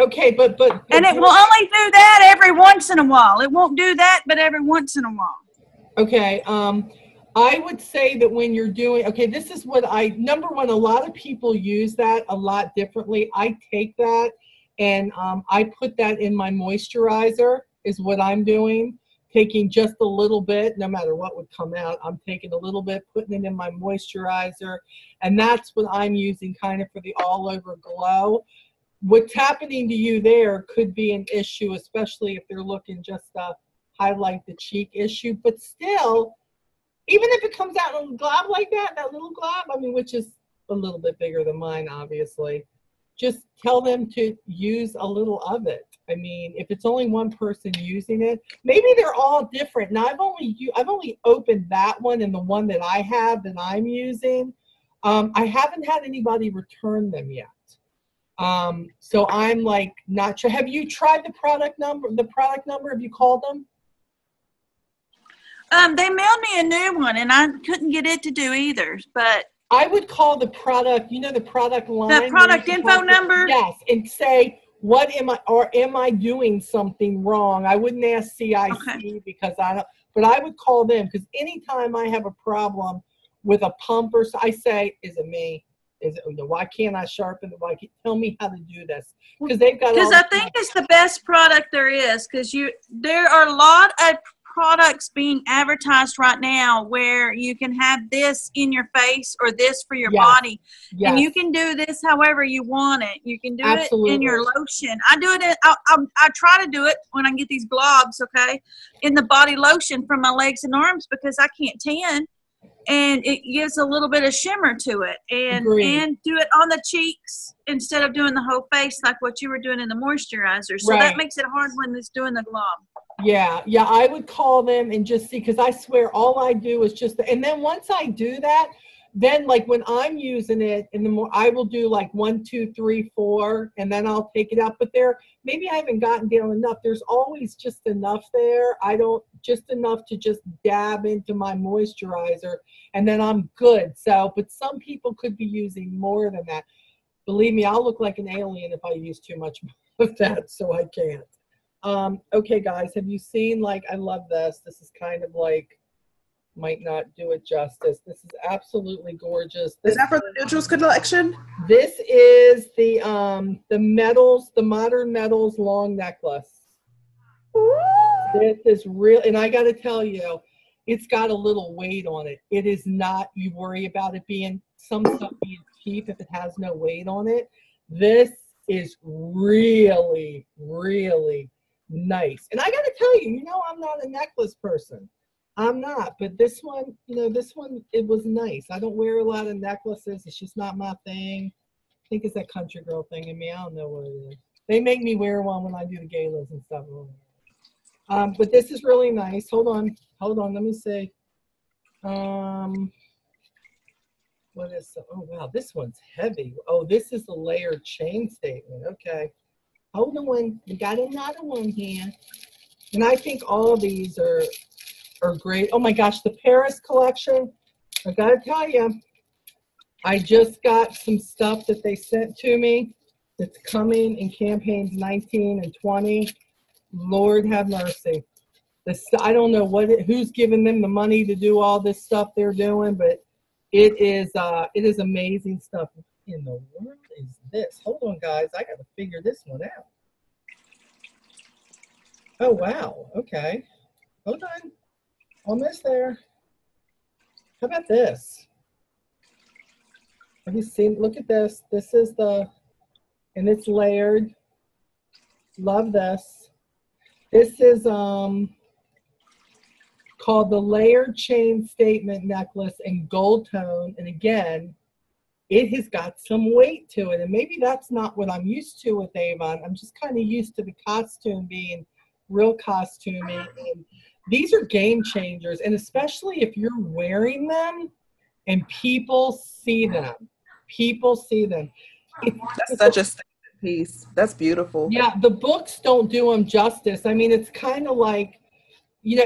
A: Okay, but
C: and it will only do that every once in a while. It won't do that, but every once in a while.
A: Okay, I would say that when you're doing, okay, this is what number one, a lot of people use that a lot differently. I take that and I put that in my moisturizer is what I'm doing. Taking just a little bit, no matter what would come out, I'm taking a little bit, putting it in my moisturizer, and that's what I'm using kind of for the all over glow. What's happening to you there could be an issue, especially if they're looking just to highlight the cheek issue, but still, even if it comes out in a glob like that little glob, I mean, which is a little bit bigger than mine, obviously, just tell them to use a little of it. I mean, if it's only one person using it, maybe they're all different. Now, I've only opened that one and the one that I have that I'm using. I haven't had anybody return them yet. So I'm like not sure. Have you tried the product number? Have you called them?
C: They mailed me a new one, and I couldn't get it to do either. But
A: I would call the product, the product line.
C: The product info number?
A: Yes, and say, what am I doing something wrong? I wouldn't ask CIC because but I would call them because anytime I have a problem with a pump or so, I say, is it me? Why can't I sharpen it? Tell me how to do this? Because they've got.
C: Because I think it's the best product there is. Because there are a lot of products being advertised right now where you can have this in your face or this for your body, and you can do this however you want it. You can do it in your lotion. I do it. I try to do it when I get these globs, in the body lotion for my legs and arms because I can't tan. And it gives a little bit of shimmer to it, and do it on the cheeks instead of doing the whole face like what you were doing in the moisturizer. So that makes it hard when it's doing the glob.
A: Yeah, I would call them and just see, because I swear all I do is just, and then once I do that, then like when I'm using it, and the more I will do like 1, 2, 3, 4, and then I'll take it out. But maybe I haven't gotten down enough. There's always just enough there. Just enough to just dab into my moisturizer, and then I'm good. So, but some people could be using more than that. Believe me, I'll look like an alien if I use too much of that, so I can't. Okay, guys, have you seen, I love this. This is kind of like, might not do it justice. This is absolutely gorgeous.
D: Is that for the Neutrals collection?
A: This is the metals, the modern metals long necklace. Ooh. This is real, and I got to tell you, it's got a little weight on it. It is not, you worry about it being, some stuff being cheap if it has no weight on it. This is really, really nice. And I got to tell you, I'm not a necklace person. I'm not, but this one, it was nice. I don't wear a lot of necklaces. It's just not my thing. I think it's that country girl thing in me. I don't know what it is. They make me wear one when I do the galas and stuff. But this is really nice. Hold on. Let me see. What is, oh wow, this one's heavy. Oh, this is the layered chain statement. Okay. Hold on. We got another one here. And I think all of these are great. Oh my gosh, the Paris collection. I gotta tell you, I just got some stuff that they sent to me that's coming in campaigns 19 and 20. Lord have mercy. I don't know who's giving them the money to do all this stuff they're doing, but it is amazing stuff. What in the world is this? Hold on, guys. I got to figure this one out. Oh, wow. Okay. Hold on. Almost there. How about this? Have you seen? Look at this. This is and it's layered. Love this. This is called the Layered Chain Statement Necklace in gold tone. And again, it has got some weight to it. And maybe that's not what I'm used to with Avon. I'm just kind of used to the costume being real costumey. And these are game changers. And especially if you're wearing them and people see them.
D: That's such a statement piece. That's beautiful.
A: Yeah, the books don't do them justice. I mean, it's kind of like, you know,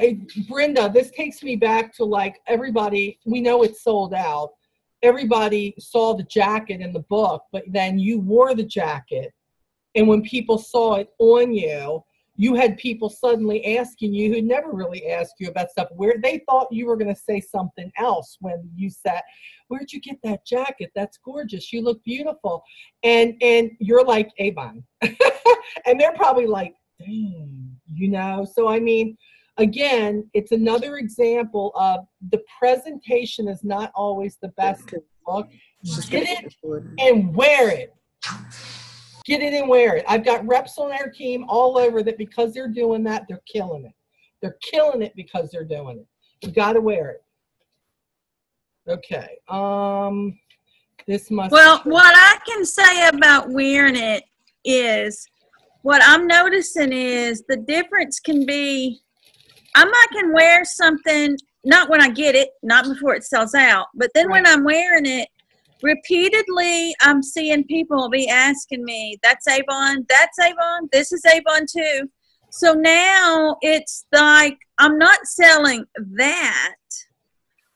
A: Brenda, this takes me back to like everybody, we know it's sold out. Everybody saw the jacket in the book, but then you wore the jacket. And when people saw it on you, you had people suddenly asking you who never really asked you about stuff, where they thought you were going to say something else when you said, where'd you get that jacket? That's gorgeous. You look beautiful. And you're like, Avon. And they're probably like, dang, you know? So, I mean, again, it's another example of the presentation is not always the best in the book. Get it and wear it. Get it and wear it. I've got reps on our team all over that because they're doing that, they're killing it. They're killing it because they're doing it. You got to wear it. Okay. This must.
C: Well, what I can say about wearing it is, what I'm noticing is the difference can be, I might can wear something, not when I get it, not before it sells out, but then when I'm wearing it, repeatedly, I'm seeing people be asking me, that's Avon, this is Avon too. So now it's like, I'm not selling that,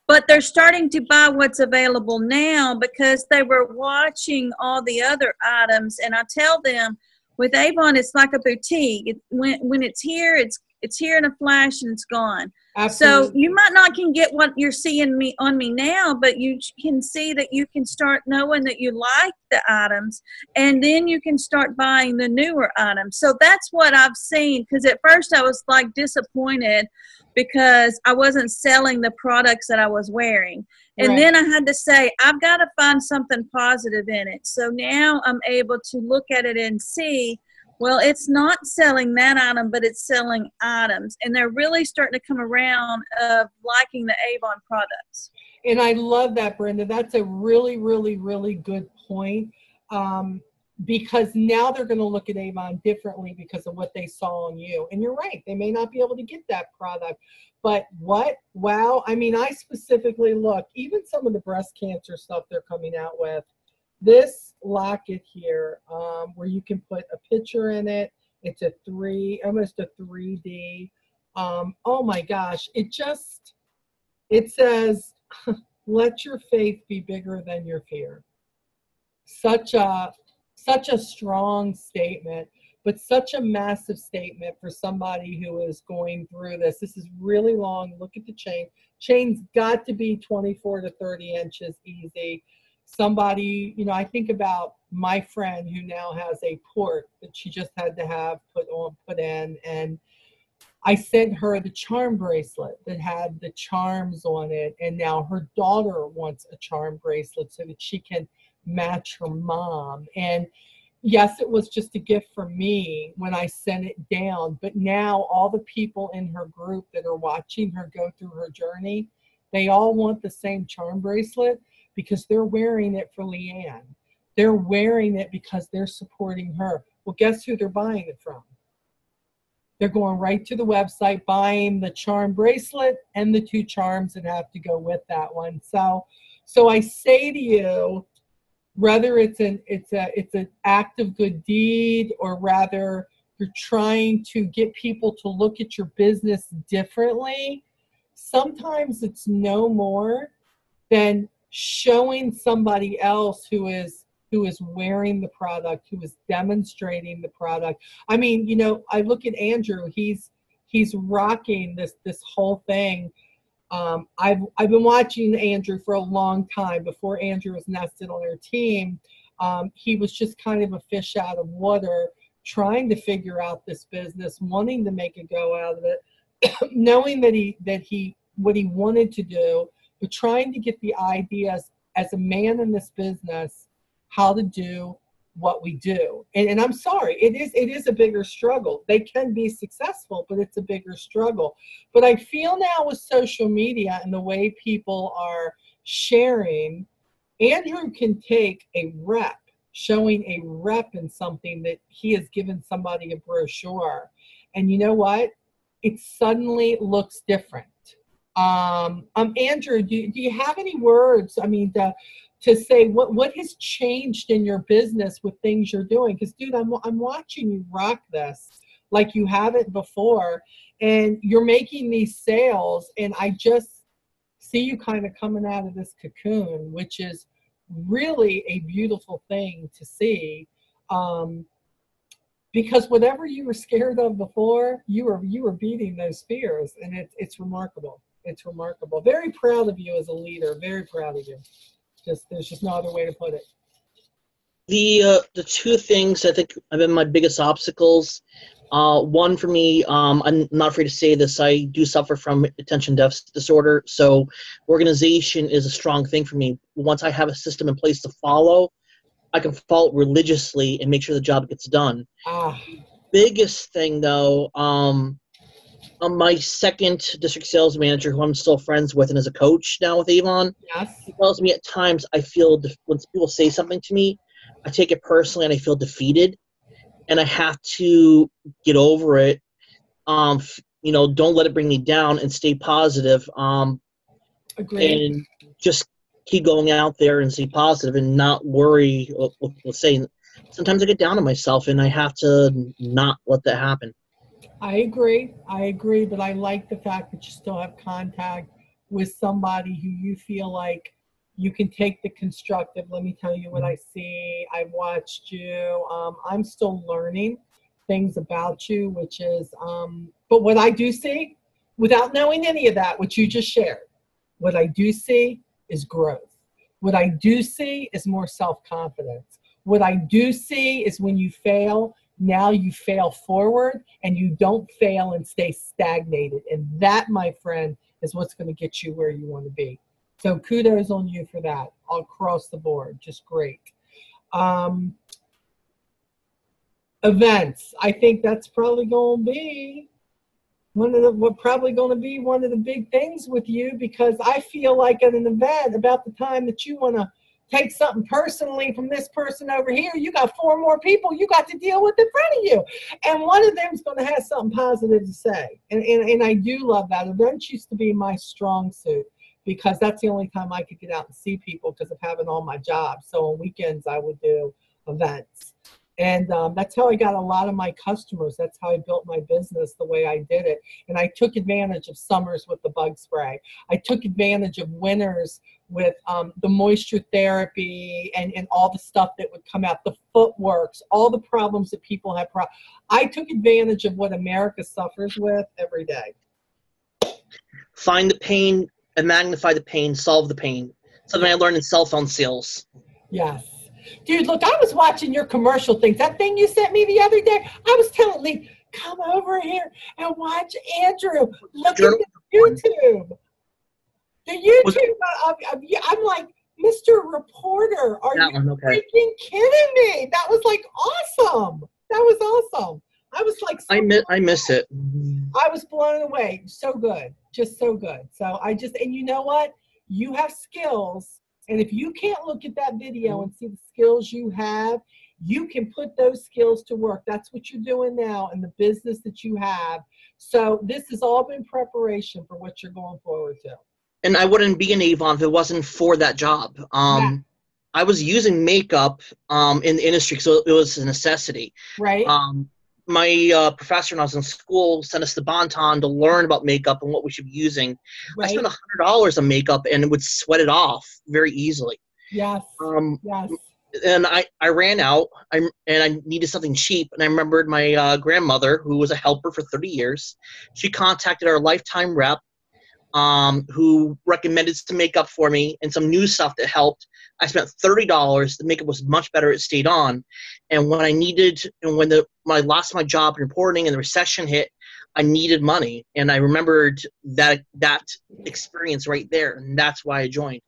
C: but they're starting to buy what's available now because they were watching all the other items. And I tell them, with Avon, it's like a boutique. When it's here, it's here in a flash and it's gone. Absolutely. So you might not can get what you're seeing on me now, but you can see that you can start knowing that you like the items, and then you can start buying the newer items. So that's what I've seen, because at first I was like disappointed because I wasn't selling the products that I was wearing. And then I had to say, I've got to find something positive in it. So now I'm able to look at it and see, well, it's not selling that item, but it's selling items. And they're really starting to come around of liking the Avon products.
A: And I love that, Brenda. That's a really, really, really good point. Because now they're going to look at Avon differently because of what they saw on you. And you're right. They may not be able to get that product. But what? Wow. I mean, I specifically look, even some of the breast cancer stuff they're coming out with. This locket here, where you can put a picture in it. It's almost a 3D. Oh my gosh. It says, let your faith be bigger than your fear. Such a strong statement, but such a massive statement for somebody who is going through this. This is really long. Look at the chain. Chain's got to be 24 to 30 inches easy. Somebody, you know, I think about my friend who now has a port that she just had to have put in, and I sent her the charm bracelet that had the charms on it, and now her daughter wants a charm bracelet so that she can match her mom. And yes, it was just a gift for me when I sent it down, but now all the people in her group that are watching her go through her journey, they all want the same charm bracelet because they're wearing it for Leanne. They're wearing it because they're supporting her. Well, guess who they're buying it from? They're going right to the website, buying the charm bracelet and the 2 charms that have to go with that one. So I say to you, whether it's an act of good deed, or rather you're trying to get people to look at your business differently, sometimes it's no more than showing somebody else who is wearing the product, who is demonstrating the product. I mean, you know, I look at Andrew, he's rocking this whole thing. I've been watching Andrew for a long time. Before Andrew was nested on our team, he was just kind of a fish out of water, trying to figure out this business, wanting to make a go out of it, knowing that he what he wanted to do, but trying to get the ideas as a man in this business, how to do what we do. And I'm sorry, it is a bigger struggle. They can be successful, but it's a bigger struggle. But I feel now with social media and the way people are sharing, Andrew can take a rep, showing a rep in something that he has given somebody a brochure. And you know what? It suddenly looks different. Andrew, do you have any words, I mean, to say what has changed in your business with things you're doing? Because, dude, I'm watching you rock this. like you haven't before, and you're making these sales, and I just see you kind of coming out of this cocoon, which is really a beautiful thing to see. Because whatever you were scared of before, you were beating those fears, and it's remarkable. It's remarkable. Very proud of you as a leader. Very proud of you. There's just no other way to put it.
B: The two things I think have been my biggest obstacles. One for me, I'm not afraid to say this, I do suffer from attention deficit disorder, so organization is a strong thing for me. Once I have a system in place to follow, I can follow it religiously and make sure the job gets done. Biggest thing, though, my second district sales manager, who I'm still friends with and is a coach now with Avon,
A: yes,
B: he tells me at times I feel, when people say something to me, I take it personally and I feel defeated, and I have to get over it. You know, don't let it bring me down and stay positive.
A: Agreed.
B: And just keep going out there and stay positive and not worry. Let's say sometimes I get down on myself and I have to not let that happen.
A: I agree, but I like the fact that you still have contact with somebody who you feel like you can take the constructive. Let me tell you what I see. I've watched you. I'm still learning things about you, which is, but what I do see, without knowing any of that, what you just shared, what I do see is growth. What I do see is more self-confidence. What I do see is when you fail, now you fail forward and you don't fail and stay stagnated. And that, my friend, is what's going to get you where you want to be. So kudos on you for that, all across the board. Just great. Events. I think that's probably going to be one of the big things with you, because I feel like at an event, about the time that you want to take something personally from this person over here, you got 4 more people you got to deal with in front of you. And one of them's going to have something positive to say. And I do love that. Events used to be my strong suit, because that's the only time I could get out and see people because of having all my jobs. So on weekends, I would do events. And that's how I got a lot of my customers. That's how I built my business the way I did it. And I took advantage of summers with the bug spray. I took advantage of winters with the moisture therapy and all the stuff that would come out, the footworks, all the problems that people have. I took advantage of what America suffers with every day.
B: Find the pain and magnify the pain, solve the pain. Something I learned in cell phone sales.
A: Yes. Dude, look, I was watching your commercial things. That thing you sent me the other day, I was telling Lee, come over here and watch Andrew. Look at the YouTube. The YouTube, I'm like, Mr. Reporter, are you freaking kidding me? That was like awesome. That was awesome. I was like,
B: I miss it.
A: I was blown away. So good. Just so good. So and you know what? You have skills. And if you can't look at that video and see the skills you have, you can put those skills to work. That's what you're doing now in the business that you have. So this has all been preparation for what you're going forward to.
B: And I wouldn't be in Avon if it wasn't for that job. I was using makeup in the industry, so it was a necessity.
A: Right.
B: My professor when I was in school sent us to Bonton to learn about makeup and what we should be using. Right. I spent $100 on makeup and would sweat it off very easily.
A: Yes. Yes.
B: And I ran out and I needed something cheap. And I remembered my grandmother, who was a helper for 30 years. She contacted our lifetime rep, who recommended some makeup for me and some new stuff that helped. I spent $30. The makeup was much better. It stayed on. And when when I lost my job in reporting and the recession hit, I needed money. And I remembered that experience right there. And that's why I joined.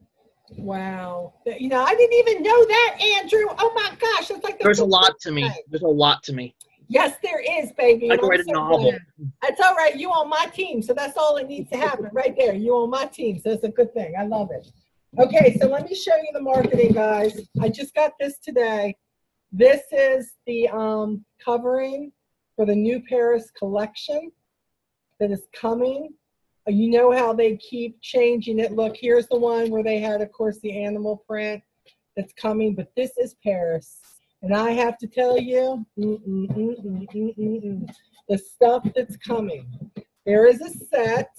A: Wow. You know, I didn't even know that, Andrew. Oh my gosh. It's like
B: there's a lot to me. There's a lot to me.
A: Yes, there is, baby.
B: I can write a novel.
A: That's all right. You on my team. So that's all that needs to happen right there. You on my team. So that's a good thing. I love it. Okay, so let me show you the marketing, guys. I just got this today. This is the covering for the new Paris collection that is coming. You know how they keep changing it. Look, here's the one where they had, of course, the animal print that's coming. But this is Paris. And I have to tell you, the stuff that's coming. There is a set.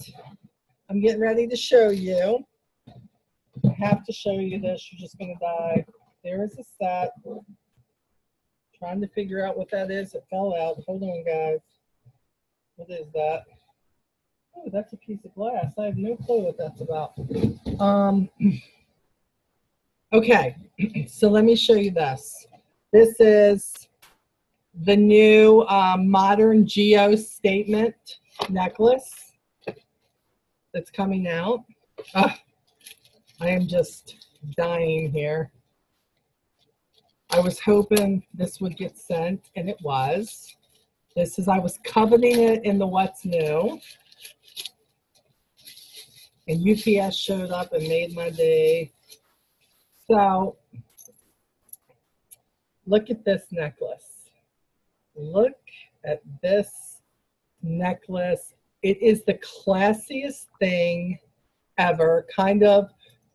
A: I'm getting ready to show you. I have to show you this. You're just going to die. There is a set. Trying to figure out what that is. It fell out. Hold on, guys. What is that? Oh, that's a piece of glass. I have no clue what that's about. Okay, so let me show you this. This is the new modern geo statement necklace that's coming out. I am just dying here. I was hoping this would get sent, and it was. This is, I was coveting it in the What's New. And UPS showed up and made my day. So, look at this necklace. Look at this necklace. It is the classiest thing ever. Kind of,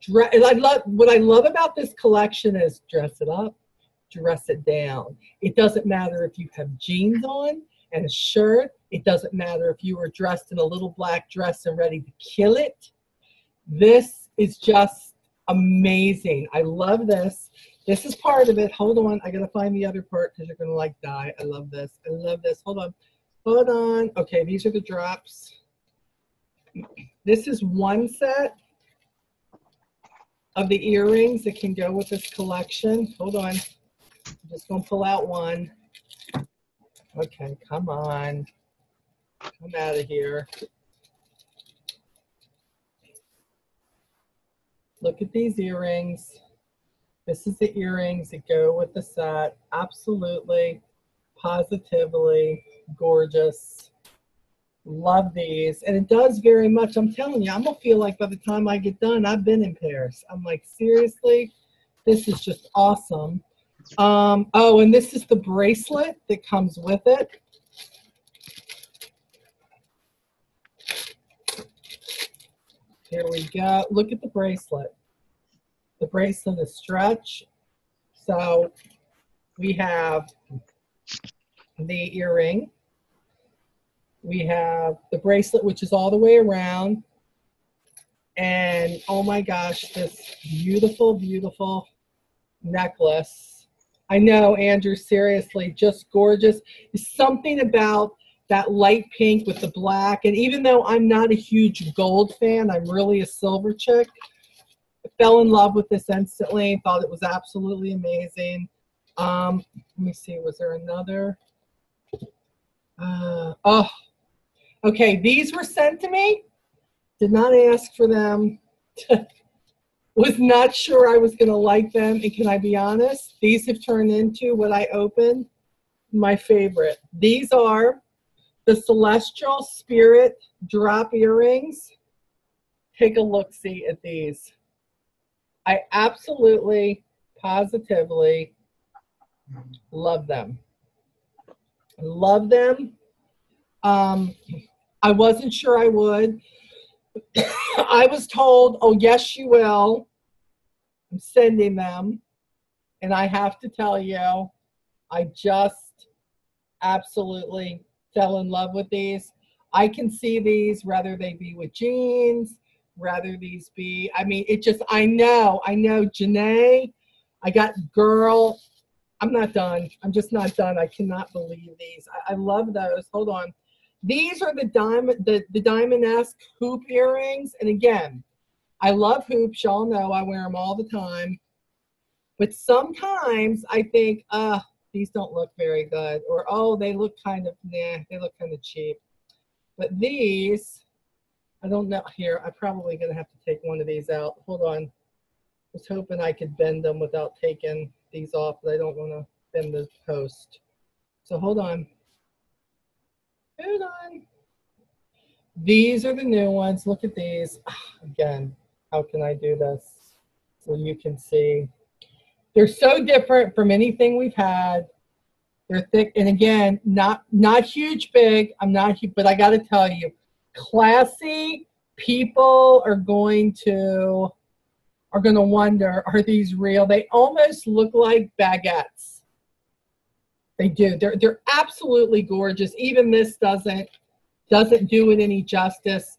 A: what I love about this collection is dress it up, dress it down. It doesn't matter if you have jeans on and a shirt. It doesn't matter if you were dressed in a little black dress and ready to kill it. This is just amazing. I love this. This is part of it. Hold on. I got to find the other part because you're going to like die. I love this. I love this. Hold on. Hold on. Okay, these are the drops. This is one set of the earrings that can go with this collection. Hold on. I'm just going to pull out one. Okay, come on. Come out of here. Look at these earrings. This is the earrings that go with the set. Absolutely, positively gorgeous. Love these. And it does very much, I'm telling you, I'm going to feel like by the time I get done, I've been in Paris. I'm like, seriously? This is just awesome. Oh, and this is the bracelet that comes with it. Here we go. Look at the bracelet. The bracelet is stretch. So we have the earring. We have the bracelet, which is all the way around. And oh my gosh, this beautiful, beautiful necklace. I know, Andrew, seriously, just gorgeous. There's something about that light pink with the black. And even though I'm not a huge gold fan, I'm really a silver chick. I fell in love with this instantly. Thought it was absolutely amazing. Let me see. Was there another? Oh, okay. These were sent to me. Did not ask for them. Was not sure I was going to like them. And can I be honest? These have turned into what I opened, my favorite. These are the Celestial Spirit drop earrings. Take a look-see at these. I absolutely, positively love them. Love them. I wasn't sure I would. I was told, oh, yes, you will. I'm sending them. And I have to tell you, I just absolutely fell in love with these. I can see these, rather they be with jeans, rather these be, I mean, it just, I know, Janae, I got girl, I'm not done. I'm just not done. I cannot believe these. I love those. Hold on. These are the diamond-esque hoop earrings. And again, I love hoops. Y'all know I wear them all the time. But sometimes I think, these don't look very good. Or, oh, they look kind of, nah, they look kind of cheap. But these, I don't know. Here, I'm probably going to have to take one of these out. Hold on. I was hoping I could bend them without taking these off, but I don't want to bend the post. So hold on. Hold on. These are the new ones. Look at these. Again, how can I do this so you can see? They're so different from anything we've had. They're thick, and again, not huge, big. I'm not huge, but I got to tell you, classy people are going to wonder, are these real? They almost look like baguettes. They do. They're absolutely gorgeous. Even this doesn't do it any justice.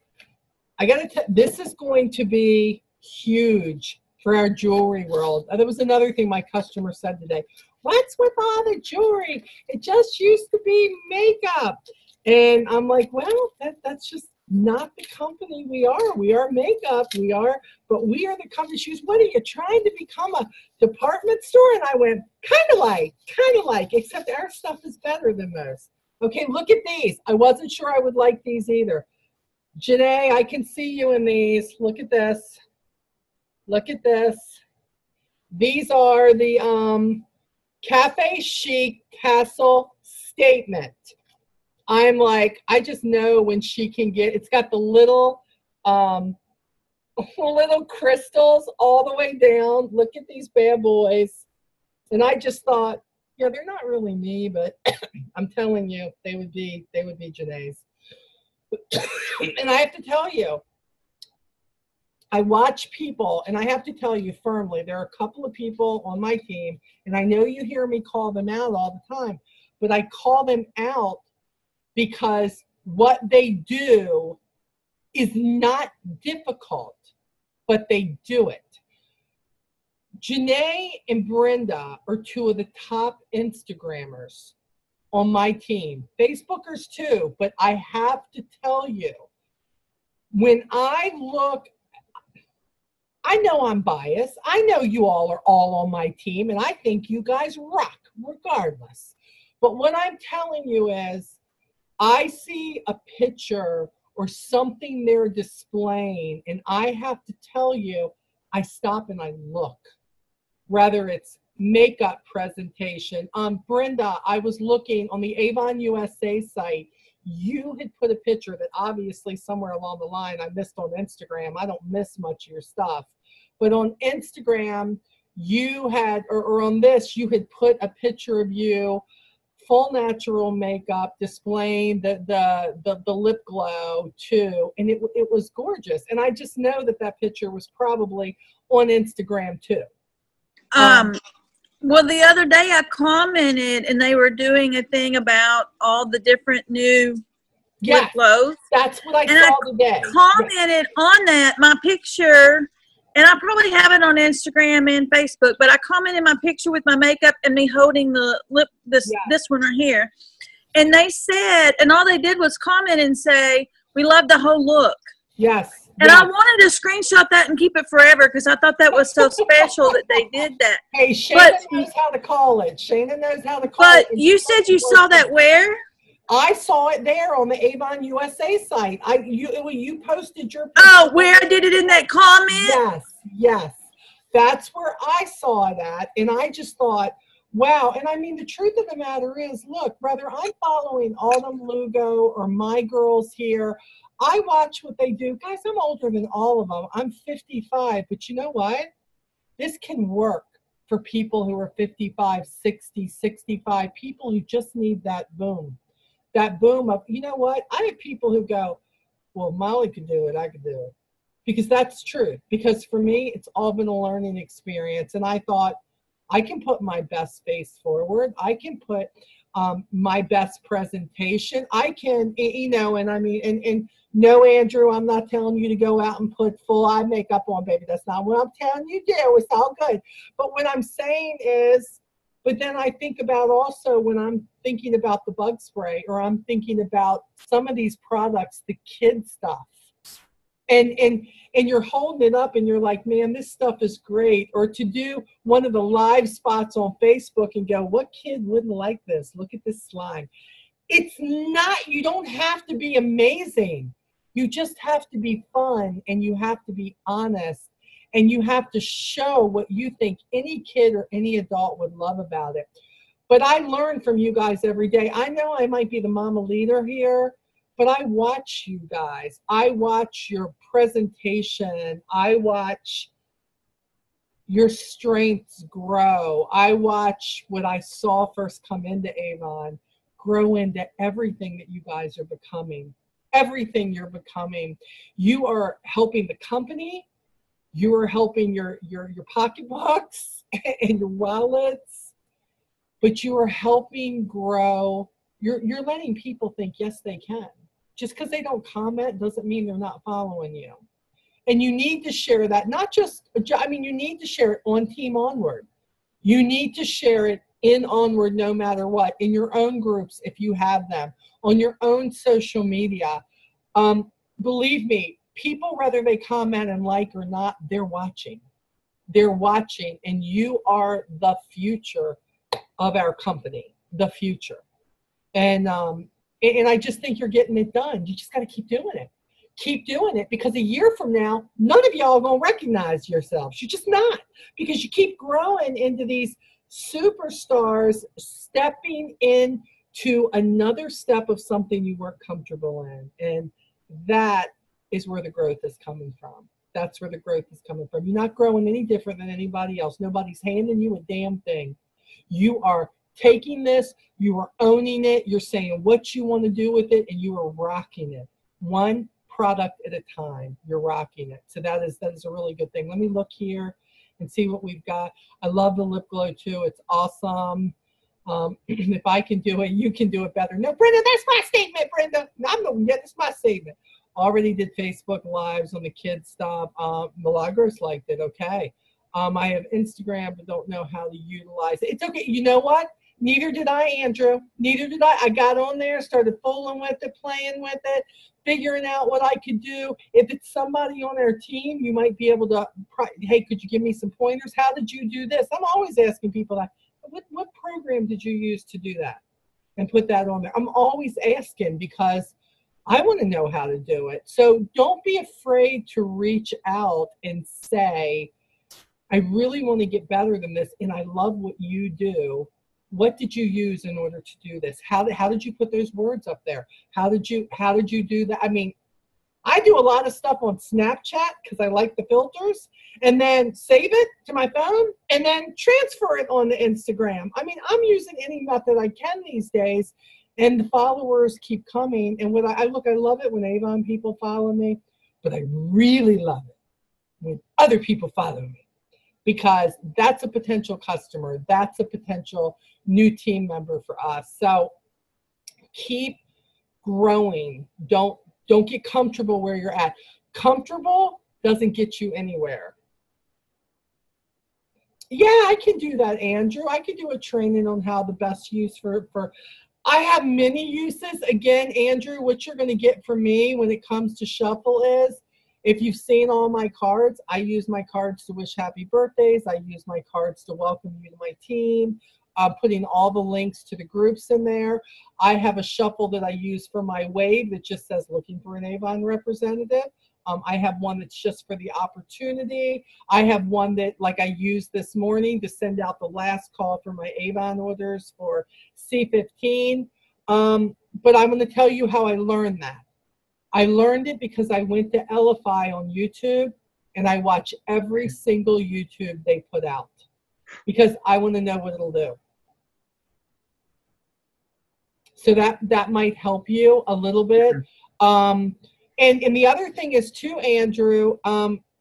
A: I gotta tell, this is going to be huge for our jewelry world. That was another thing my customer said today. What's with all the jewelry? It just used to be makeup. And I'm like, well, that's just not the company we are. We are makeup. We are, but we are the company. She goes, what are you trying to become, a department store? And I went, kind of like, except our stuff is better than most. Okay, look at these. I wasn't sure I would like these either. Janae, I can see you in these. Look at this. Look at this. These are the Cafe Chic Castle Statement. I'm like, I just know when she can get, it's got the little crystals all the way down. Look at these bad boys. And I just thought, yeah, they're not really me, but I'm telling you, they would be Janae's. And I have to tell you, I watch people, and I have to tell you firmly, there are a couple of people on my team, and I know you hear me call them out all the time, but I call them out because what they do is not difficult, but they do it. Janae and Brenda are two of the top Instagrammers on my team. Facebookers too, but I have to tell you, when I look, I know I'm biased. I know you all are all on my team, and I think you guys rock regardless. But what I'm telling you is, I see a picture or something they're displaying, and I have to tell you, I stop and I look. Whether it's makeup presentation. Brenda, I was looking on the Avon USA site. You had put a picture that obviously somewhere along the line I missed on Instagram. I don't miss much of your stuff. But on Instagram, you had, or on this, you had put a picture of you, full natural makeup, displaying the lip glow too. And it was gorgeous. And I just know that picture was probably on Instagram too.
C: Well, the other day I commented, and they were doing a thing about all the different new lip glows.
A: That's what I saw today.
C: Commented on that, my picture, and I probably have it on Instagram and Facebook, but I commented my picture with my makeup and me holding the lip, this one right here. And they said, and all they did was comment and say, we love the whole look.
A: Yes.
C: And I wanted to screenshot that and keep it forever because I thought that was so special that they did that.
A: Hey, Shana knows how to call it. Shana knows how to call it.
C: But you said you saw that where?
A: I saw it there on the Avon USA site. You posted your picture.
C: Oh, where I did it in that comment?
A: Yes. That's where I saw that. And I just thought, wow. And I mean, the truth of the matter is, look, whether I'm following Autumn Lugo or my girls here, I watch what they do. Guys, I'm older than all of them. I'm 55, but you know what? This can work for people who are 55, 60, 65, people who just need that boom. That boom of, you know what? I have people who go, well, Molly could do it, I could do it. Because that's true. Because for me, it's all been a learning experience. And I thought, I can put my best face forward. I can put my best presentation. I can, you know, and I mean, and no, Andrew, I'm not telling you to go out and put full eye makeup on, baby. That's not what I'm telling you to do. It's all good. But what I'm saying is, but then I think about also when I'm thinking about the bug spray, or I'm thinking about some of these products, the kid stuff. And you're holding it up and you're like, man, this stuff is great. Or to do one of the live spots on Facebook and go, what kid wouldn't like this? Look at this slime. It's not, you don't have to be amazing. You just have to be fun, and you have to be honest, and you have to show what you think any kid or any adult would love about it. But I learn from you guys every day. I know I might be the mama leader here, but I watch you guys. I watch your presentation. I watch your strengths grow. I watch what I saw first come into Avon grow into everything that you guys are becoming. Everything you're becoming. You are helping the company. You are helping your pocketbooks and your wallets. but you are helping grow. You're letting people think, yes, they can. Just because they don't comment doesn't mean they're not following you. And you need to share that, not just, I mean, you need to share it on Team Onward. You need to share it in Onward no matter what, in your own groups if you have them, on your own social media. Believe me, people, whether they comment and like or not, they're watching. They're watching, and you are the future of our company, the future. And I just think you're getting it done. You just got to keep doing it. Keep doing it, because a year from now, none of y'all are going to recognize yourselves. You're just not, because you keep growing into these superstars, stepping into another step of something you weren't comfortable in. And that is where the growth is coming from. That's where the growth is coming from. You're not growing any different than anybody else. Nobody's handing you a damn thing. You are taking this, you are owning it, you're saying what you want to do with it, and you are rocking it. One product at a time. You're rocking it. So that is a really good thing. Let me look here and see what we've got. I love the lip glow too. It's awesome. If I can do it, you can do it better. No, Brenda, that's my statement, Brenda. No, I'm not, yeah, that's my statement. Already did Facebook Lives on the kids stuff. Milagros liked it. Okay. I have Instagram, but don't know how to utilize it. It's okay. You know what? Neither did I, Andrew. Neither did I. I got on there, started fooling with it, playing with it, figuring out what I could do. If it's somebody on our team, you might be able to, hey, could you give me some pointers? How did you do this? I'm always asking people that. What program did you use to do that and put that on there? I'm always asking, because I want to know how to do it. So don't be afraid to reach out and say, I really want to get better than this, and I love what you do. What did you use in order to do this? How did you put those words up there? How did you do that? I mean, I do a lot of stuff on Snapchat because I like the filters, and then save it to my phone and then transfer it on the Instagram. I mean, I'm using any method I can these days, and the followers keep coming. And when I love it when Avon people follow me, but I really love it when other people follow me, because that's a potential customer. That's a potential new team member for us. So keep growing. Don't get comfortable where you're at. Comfortable doesn't get you anywhere. Yeah, I can do that, Andrew. I can do a training on how the best use for I have many uses. Again, Andrew, what you're going to get from me when it comes to Shuffle is, if you've seen all my cards, I use my cards to wish happy birthdays. I use my cards to welcome you to my team. Putting all the links to the groups in there. I have a shuffle that I use for my wave that just says looking for an Avon representative. I have one that's just for the opportunity. I have one that, like, I used this morning to send out the last call for my Avon orders for C15. But I'm going to tell you how I learned that. I learned it because I went to Elify on YouTube, and I watch every single YouTube they put out, because I want to know what it'll do. So that might help you a little bit. And the other thing is too, Andrew,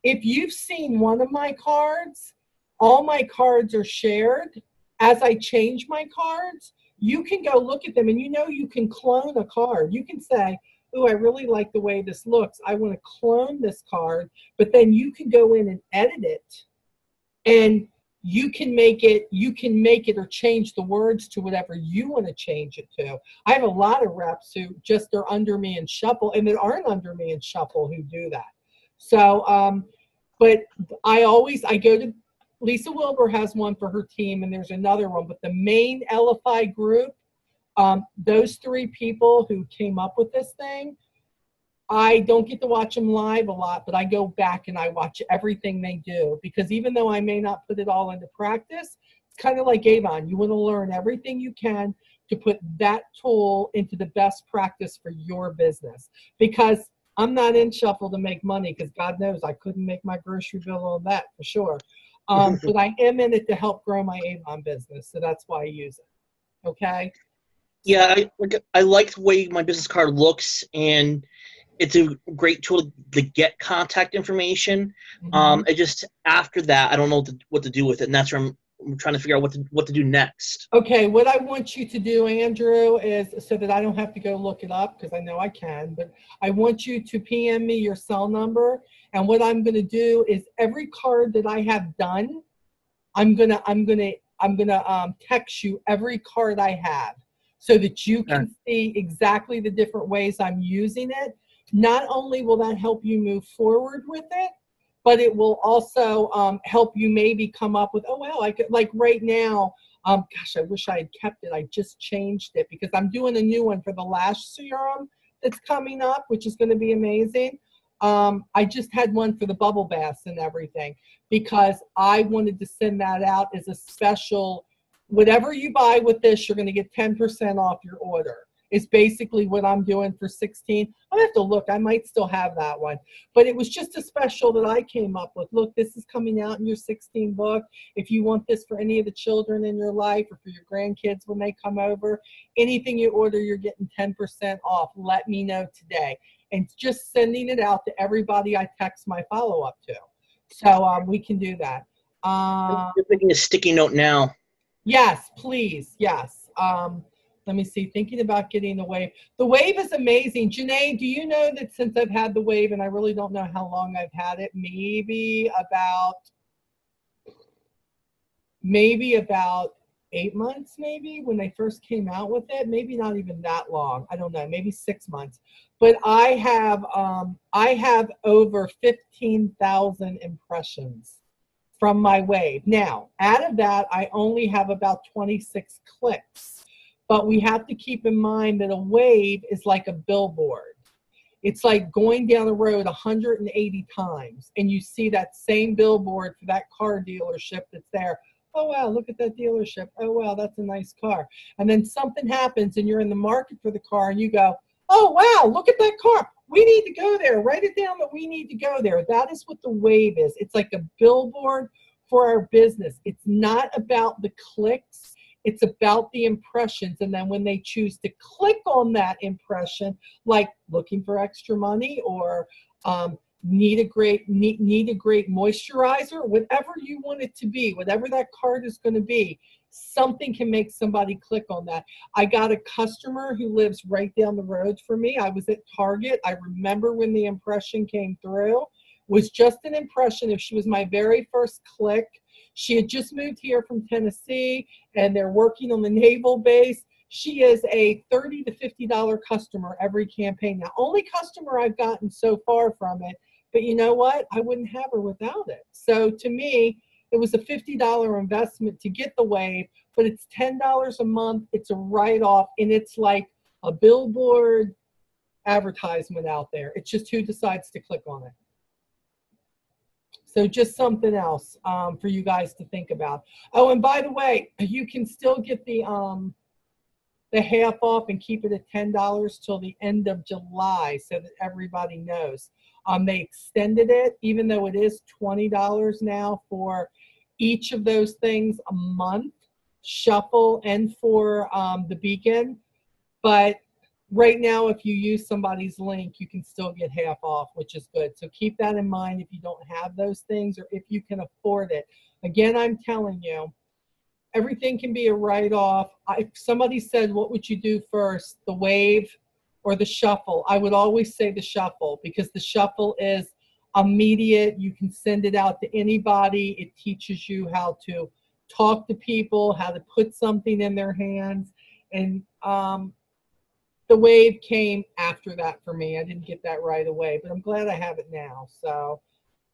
A: if you've seen one of my cards, all my cards are shared. As I change my cards, you can go look at them, and you can clone a card. You can say, oh, I really like the way this looks. I want to clone this card, but then you can go in and edit it, and you can make it or change the words to whatever you want to change it to. I have a lot of reps who just are under me in Shuffle, and that aren't under me in Shuffle, who do that. So, but I go to, Lisa Wilbur has one for her team, and there's another one, but the main Elify group, those three people who came up with this thing, I don't get to watch them live a lot, but I go back and I watch everything they do, because even though I may not put it all into practice, it's kind of like Avon. You want to learn everything you can to put that tool into the best practice for your business, because I'm not in Shuffle to make money, because God knows I couldn't make my grocery bill on that for sure. But I am in it to help grow my Avon business, so that's why I use it. Okay?
B: Yeah, I like the way my business card looks, and it's a great tool to get contact information. It just, after that, I don't know what to do with it, and that's where I'm trying to figure out what to do next.
A: Okay, what I want you to do, Andrew, is so that I don't have to go look it up because I know I can, but I want you to PM me your cell number. And what I'm going to do is every card that I have done, I'm gonna text you every card I have so that you can see exactly the different ways I'm using it. Not only will that help you move forward with it, but it will also help you maybe come up with, oh, wow, I could, like right now, gosh, I wish I had kept it. I just changed it because I'm doing a new one for the lash serum that's coming up, which is going to be amazing. I just had one for the bubble baths and everything because I wanted to send that out as a special. Whatever you buy with this, you're going to get 10% off your order. Is basically what I'm doing for 16. I'll have to look. I might still have that one. But it was just a special that I came up with. Look, this is coming out in your 16 book. If you want this for any of the children in your life or for your grandkids when they come over, anything you order, you're getting 10% off. Let me know today. And just sending it out to everybody I text my follow-up to. So we can do that.
B: You're making a sticky note now.
A: Yes, please. Yes. Let me see, thinking about getting the wave. The wave is amazing. Janae, do you know that since I've had the wave, and I really don't know how long I've had it, maybe about 8 months, maybe, when they first came out with it. Maybe not even that long. I don't know, maybe 6 months. But I have over 15,000 impressions from my wave. Now, out of that, I only have about 26 clicks. But we have to keep in mind that a wave is like a billboard. It's like going down the road 180 times and you see that same billboard for that car dealership that's there. Oh, wow, look at that dealership. Oh, wow, that's a nice car. And then something happens and you're in the market for the car and you go, oh, wow, look at that car. We need to go there. Write it down that we need to go there. That is what the wave is. It's like a billboard for our business. It's not about the clicks. It's about the impressions. And then when they choose to click on that impression, like looking for extra money or need a great moisturizer, whatever you want it to be, whatever that card is going to be, something can make somebody click on that. I got a customer who lives right down the road from me. I was at Target. I remember when the impression came through. It was just an impression. If she was my very first click, she had just moved here from Tennessee and they're working on the naval base. She is a $30 to $50 customer every campaign. Now, only customer I've gotten so far from it, but you know what? I wouldn't have her without it. So to me, it was a $50 investment to get the wave, but it's $10 a month. It's a write-off, and it's like a billboard advertisement out there. It's just who decides to click on it. So just something else for you guys to think about. Oh, and by the way, you can still get the half off and keep it at $10 till the end of July so that everybody knows. They extended it, even though it is $20 now for each of those things a month, Shuffle and for the Beacon. But right now, if you use somebody's link, you can still get half off, which is good. So keep that in mind if you don't have those things or if you can afford it. Again, I'm telling you, everything can be a write-off. If somebody said, what would you do first, the wave or the Shuffle? I would always say the Shuffle because the Shuffle is immediate. You can send it out to anybody. It teaches you how to talk to people, how to put something in their hands. And the wave came after that for me. I didn't get that right away, but I'm glad I have it now. So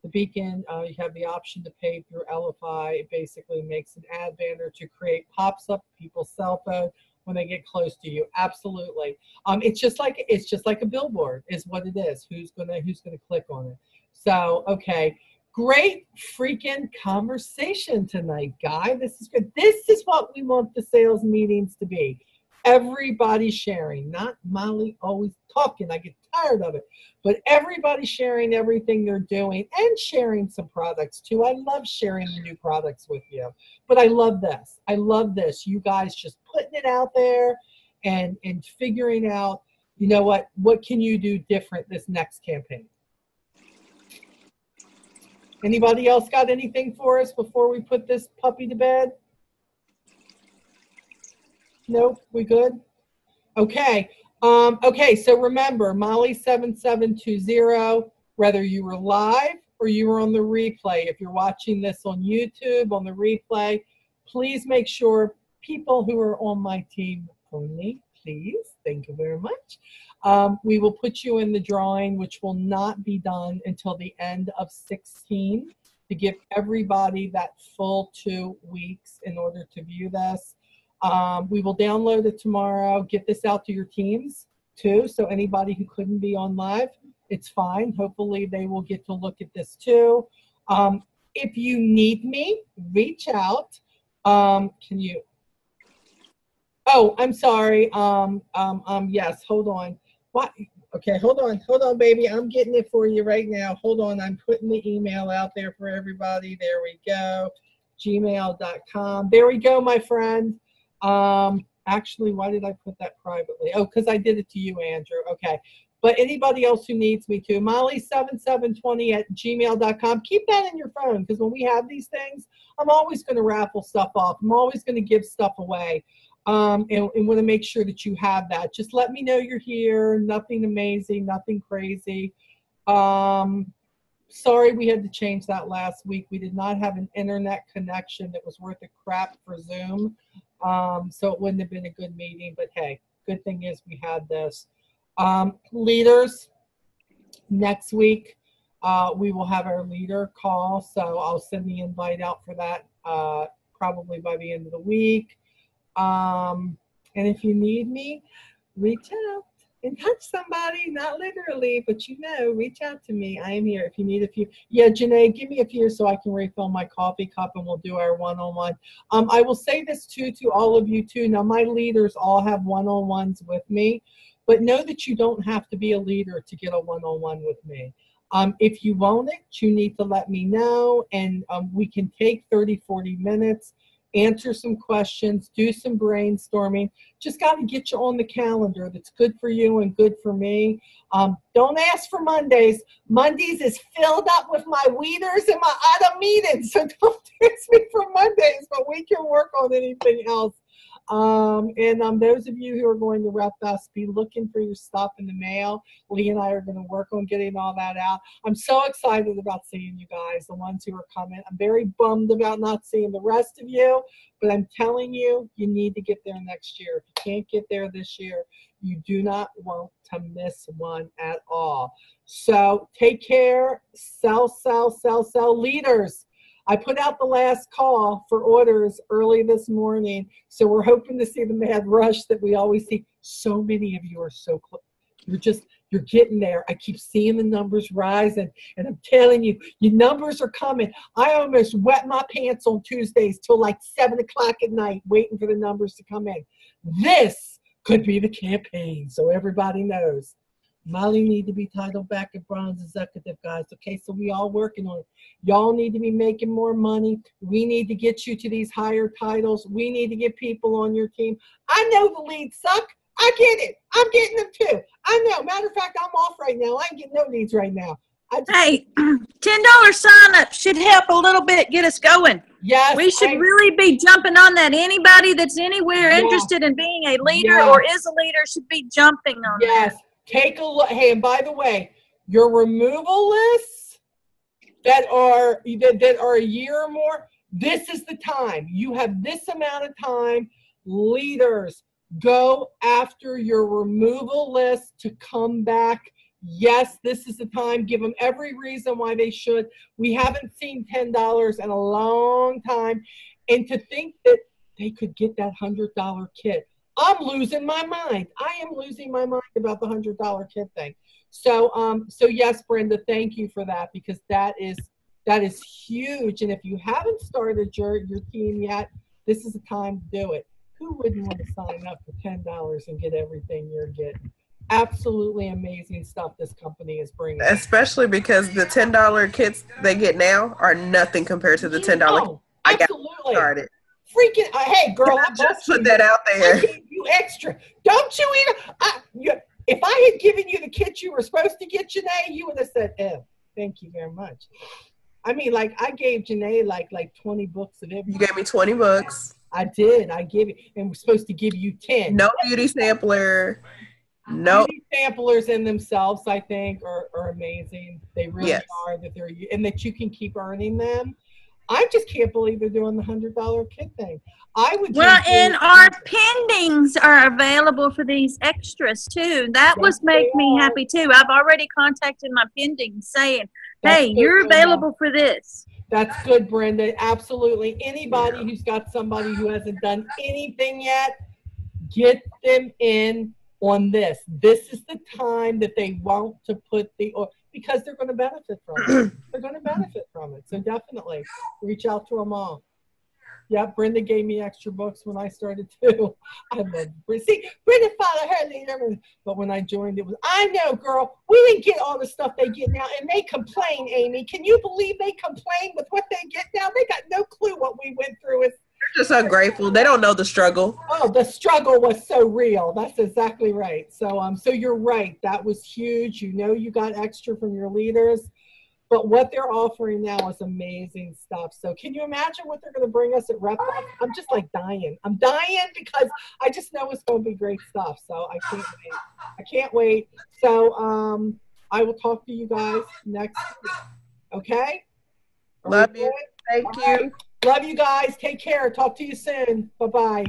A: the Beacon, you have the option to pay through LFI. It basically makes an ad banner to create pops up people's cell phone when they get close to you. Absolutely. It's just like a billboard is what it is. Who's gonna click on it? So okay. Great freaking conversation tonight, Guy. This is good. This is what we want the sales meetings to be. Everybody sharing, not Molly always talking. I get tired of it. But everybody sharing everything they're doing and sharing some products too. I love sharing the new products with you. But I love this. I love this. You guys just putting it out there and figuring out, you know what can you do different this next campaign? Anybody else got anything for us before we put this puppy to bed? Nope, we good? Okay. Okay, so remember, Molly7720, whether you were live or you were on the replay, if you're watching this on YouTube, on the replay, please make sure people who are on my team only, please, thank you very much. We will put you in the drawing, which will not be done until the end of 16 to give everybody that full 2 weeks in order to view this. We will download it tomorrow, get this out to your teams too. So anybody who couldn't be on live, it's fine. Hopefully they will get to look at this too. If you need me, reach out. Can you? Oh, I'm sorry. Yes, hold on. What? Okay, hold on, baby. I'm getting it for you right now. Hold on. I'm putting the email out there for everybody. There we go. gmail.com. There we go, my friend. Actually, why did I put that privately? Oh, because I did it to you, Andrew. Okay. But anybody else who needs me to, molly7720@gmail.com. Keep that in your phone, because when we have these things, I'm always going to raffle stuff off. I'm always going to give stuff away. And want to make sure that you have that. Just let me know you're here. Nothing amazing, nothing crazy. Sorry we had to change that last week. We did not have an internet connection that was worth a crap for Zoom. So it wouldn't have been a good meeting. But hey, good thing is we had this. Leaders, next week we will have our leader call. So I'll send the invite out for that probably by the end of the week. And if you need me, reach out and touch somebody, not literally, but reach out to me. I am here if you need a few. Yeah, Janae, give me a few so I can refill my coffee cup and we'll do our one-on-one. I will say this too to all of you too. Now my leaders all have one-on-ones with me, but know that you don't have to be a leader to get a one-on-one with me. If you want it, you need to let me know, and we can take 30, 40 minutes. Answer some questions, do some brainstorming. Just got to get you on the calendar that's good for you and good for me. Don't ask for Mondays. Mondays is filled up with my weeders and my other meetings, so don't ask me for Mondays, but we can work on anything else. Those of you who are going to Rep Fest, be looking for your stuff in the mail. Lee and I are going to work on getting all that out. I'm so excited about seeing you guys, the ones who are coming. I'm very bummed about not seeing the rest of you, but I'm telling you, you need to get there next year. If you can't get there this year, you do not want to miss one at all. So take care. Sell, sell, sell, sell. Leaders, I put out the last call for orders early this morning, so we're hoping to see the mad rush that we always see. So many of you are so close. You're getting there. I keep seeing the numbers rising, and I'm telling you, your numbers are coming. I almost wet my pants on Tuesdays till like 7 o'clock at night waiting for the numbers to come in. This could be the campaign, so everybody knows. Molly need to be titled back at bronze executive, guys. Okay, so we all working on it. Y'all need to be making more money. We need to get you to these higher titles. We need to get people on your team. I know the leads suck. I get it. I'm getting them too. I know. Matter of fact, I'm off right now. I ain't getting no leads right now.
C: Hey, $10 sign up should help a little bit get us going.
A: Yes.
C: We should really be jumping on that. Anybody that's anywhere interested in being a leader or is a leader should be jumping on that.
A: Take a look. Hey, and by the way, your removal lists that are a year or more, this is the time. You have this amount of time. Leaders, go after your removal list to come back. Yes, this is the time. Give them every reason why they should. We haven't seen $10 in a long time. And to think that they could get that $100 kit. I'm losing my mind. I am losing my mind about the $100 kit thing. So yes, Brenda, thank you for that, because that is huge. And if you haven't started your team yet, this is the time to do it. Who wouldn't want to sign up for $10 and get everything you're getting? Absolutely amazing stuff this company is bringing.
D: Especially because the $10 kits they get now are nothing compared to the $10 I got started.
A: Freaking, hey girl, I
D: just put that out there.
A: I gave you extra. Don't you even? If I had given you the kit you were supposed to get, Janae, you would have said, "Oh, thank you very much." I mean, like, I gave Janae like 20 books of it.
D: You gave me 20 books.
A: I did. I gave it, and we're supposed to give you 10.
D: No beauty sampler. No.
A: Beauty samplers in themselves, I think, are amazing. They really are, that they're, and that you can keep earning them. I just can't believe they're doing the $100 kit thing. I would.
C: Well, and our pendings are available for these extras too. That was make me happy too. I've already contacted my pendings saying, "Hey, you're available for this."
A: That's good, Brenda. Absolutely. Anybody who's got somebody who hasn't done anything yet, get them in on this. This is the time that they want to put because they're going to benefit from it. They're going to benefit from it. So definitely reach out to them all. Yeah, Brenda gave me extra books when I started too. I love Brenda. See, Brenda followed her leader, but when I joined, it was, I know, girl, we didn't get all the stuff they get now, and they complain, Amy. Can you believe they complain with what they get now? They got no clue what we went through.
D: They're just so grateful. They don't know the struggle.
A: Oh, the struggle was so real. That's exactly right. So, so you're right. That was huge. You know, you got extra from your leaders. But what they're offering now is amazing stuff. So can you imagine what they're going to bring us at Rep? I'm just like dying. I'm dying because I just know it's going to be great stuff. So I can't wait. I can't wait. So I will talk to you guys next week. Okay?
D: Love you. Thank you.
A: Love you guys. Take care. Talk to you soon. Bye-bye.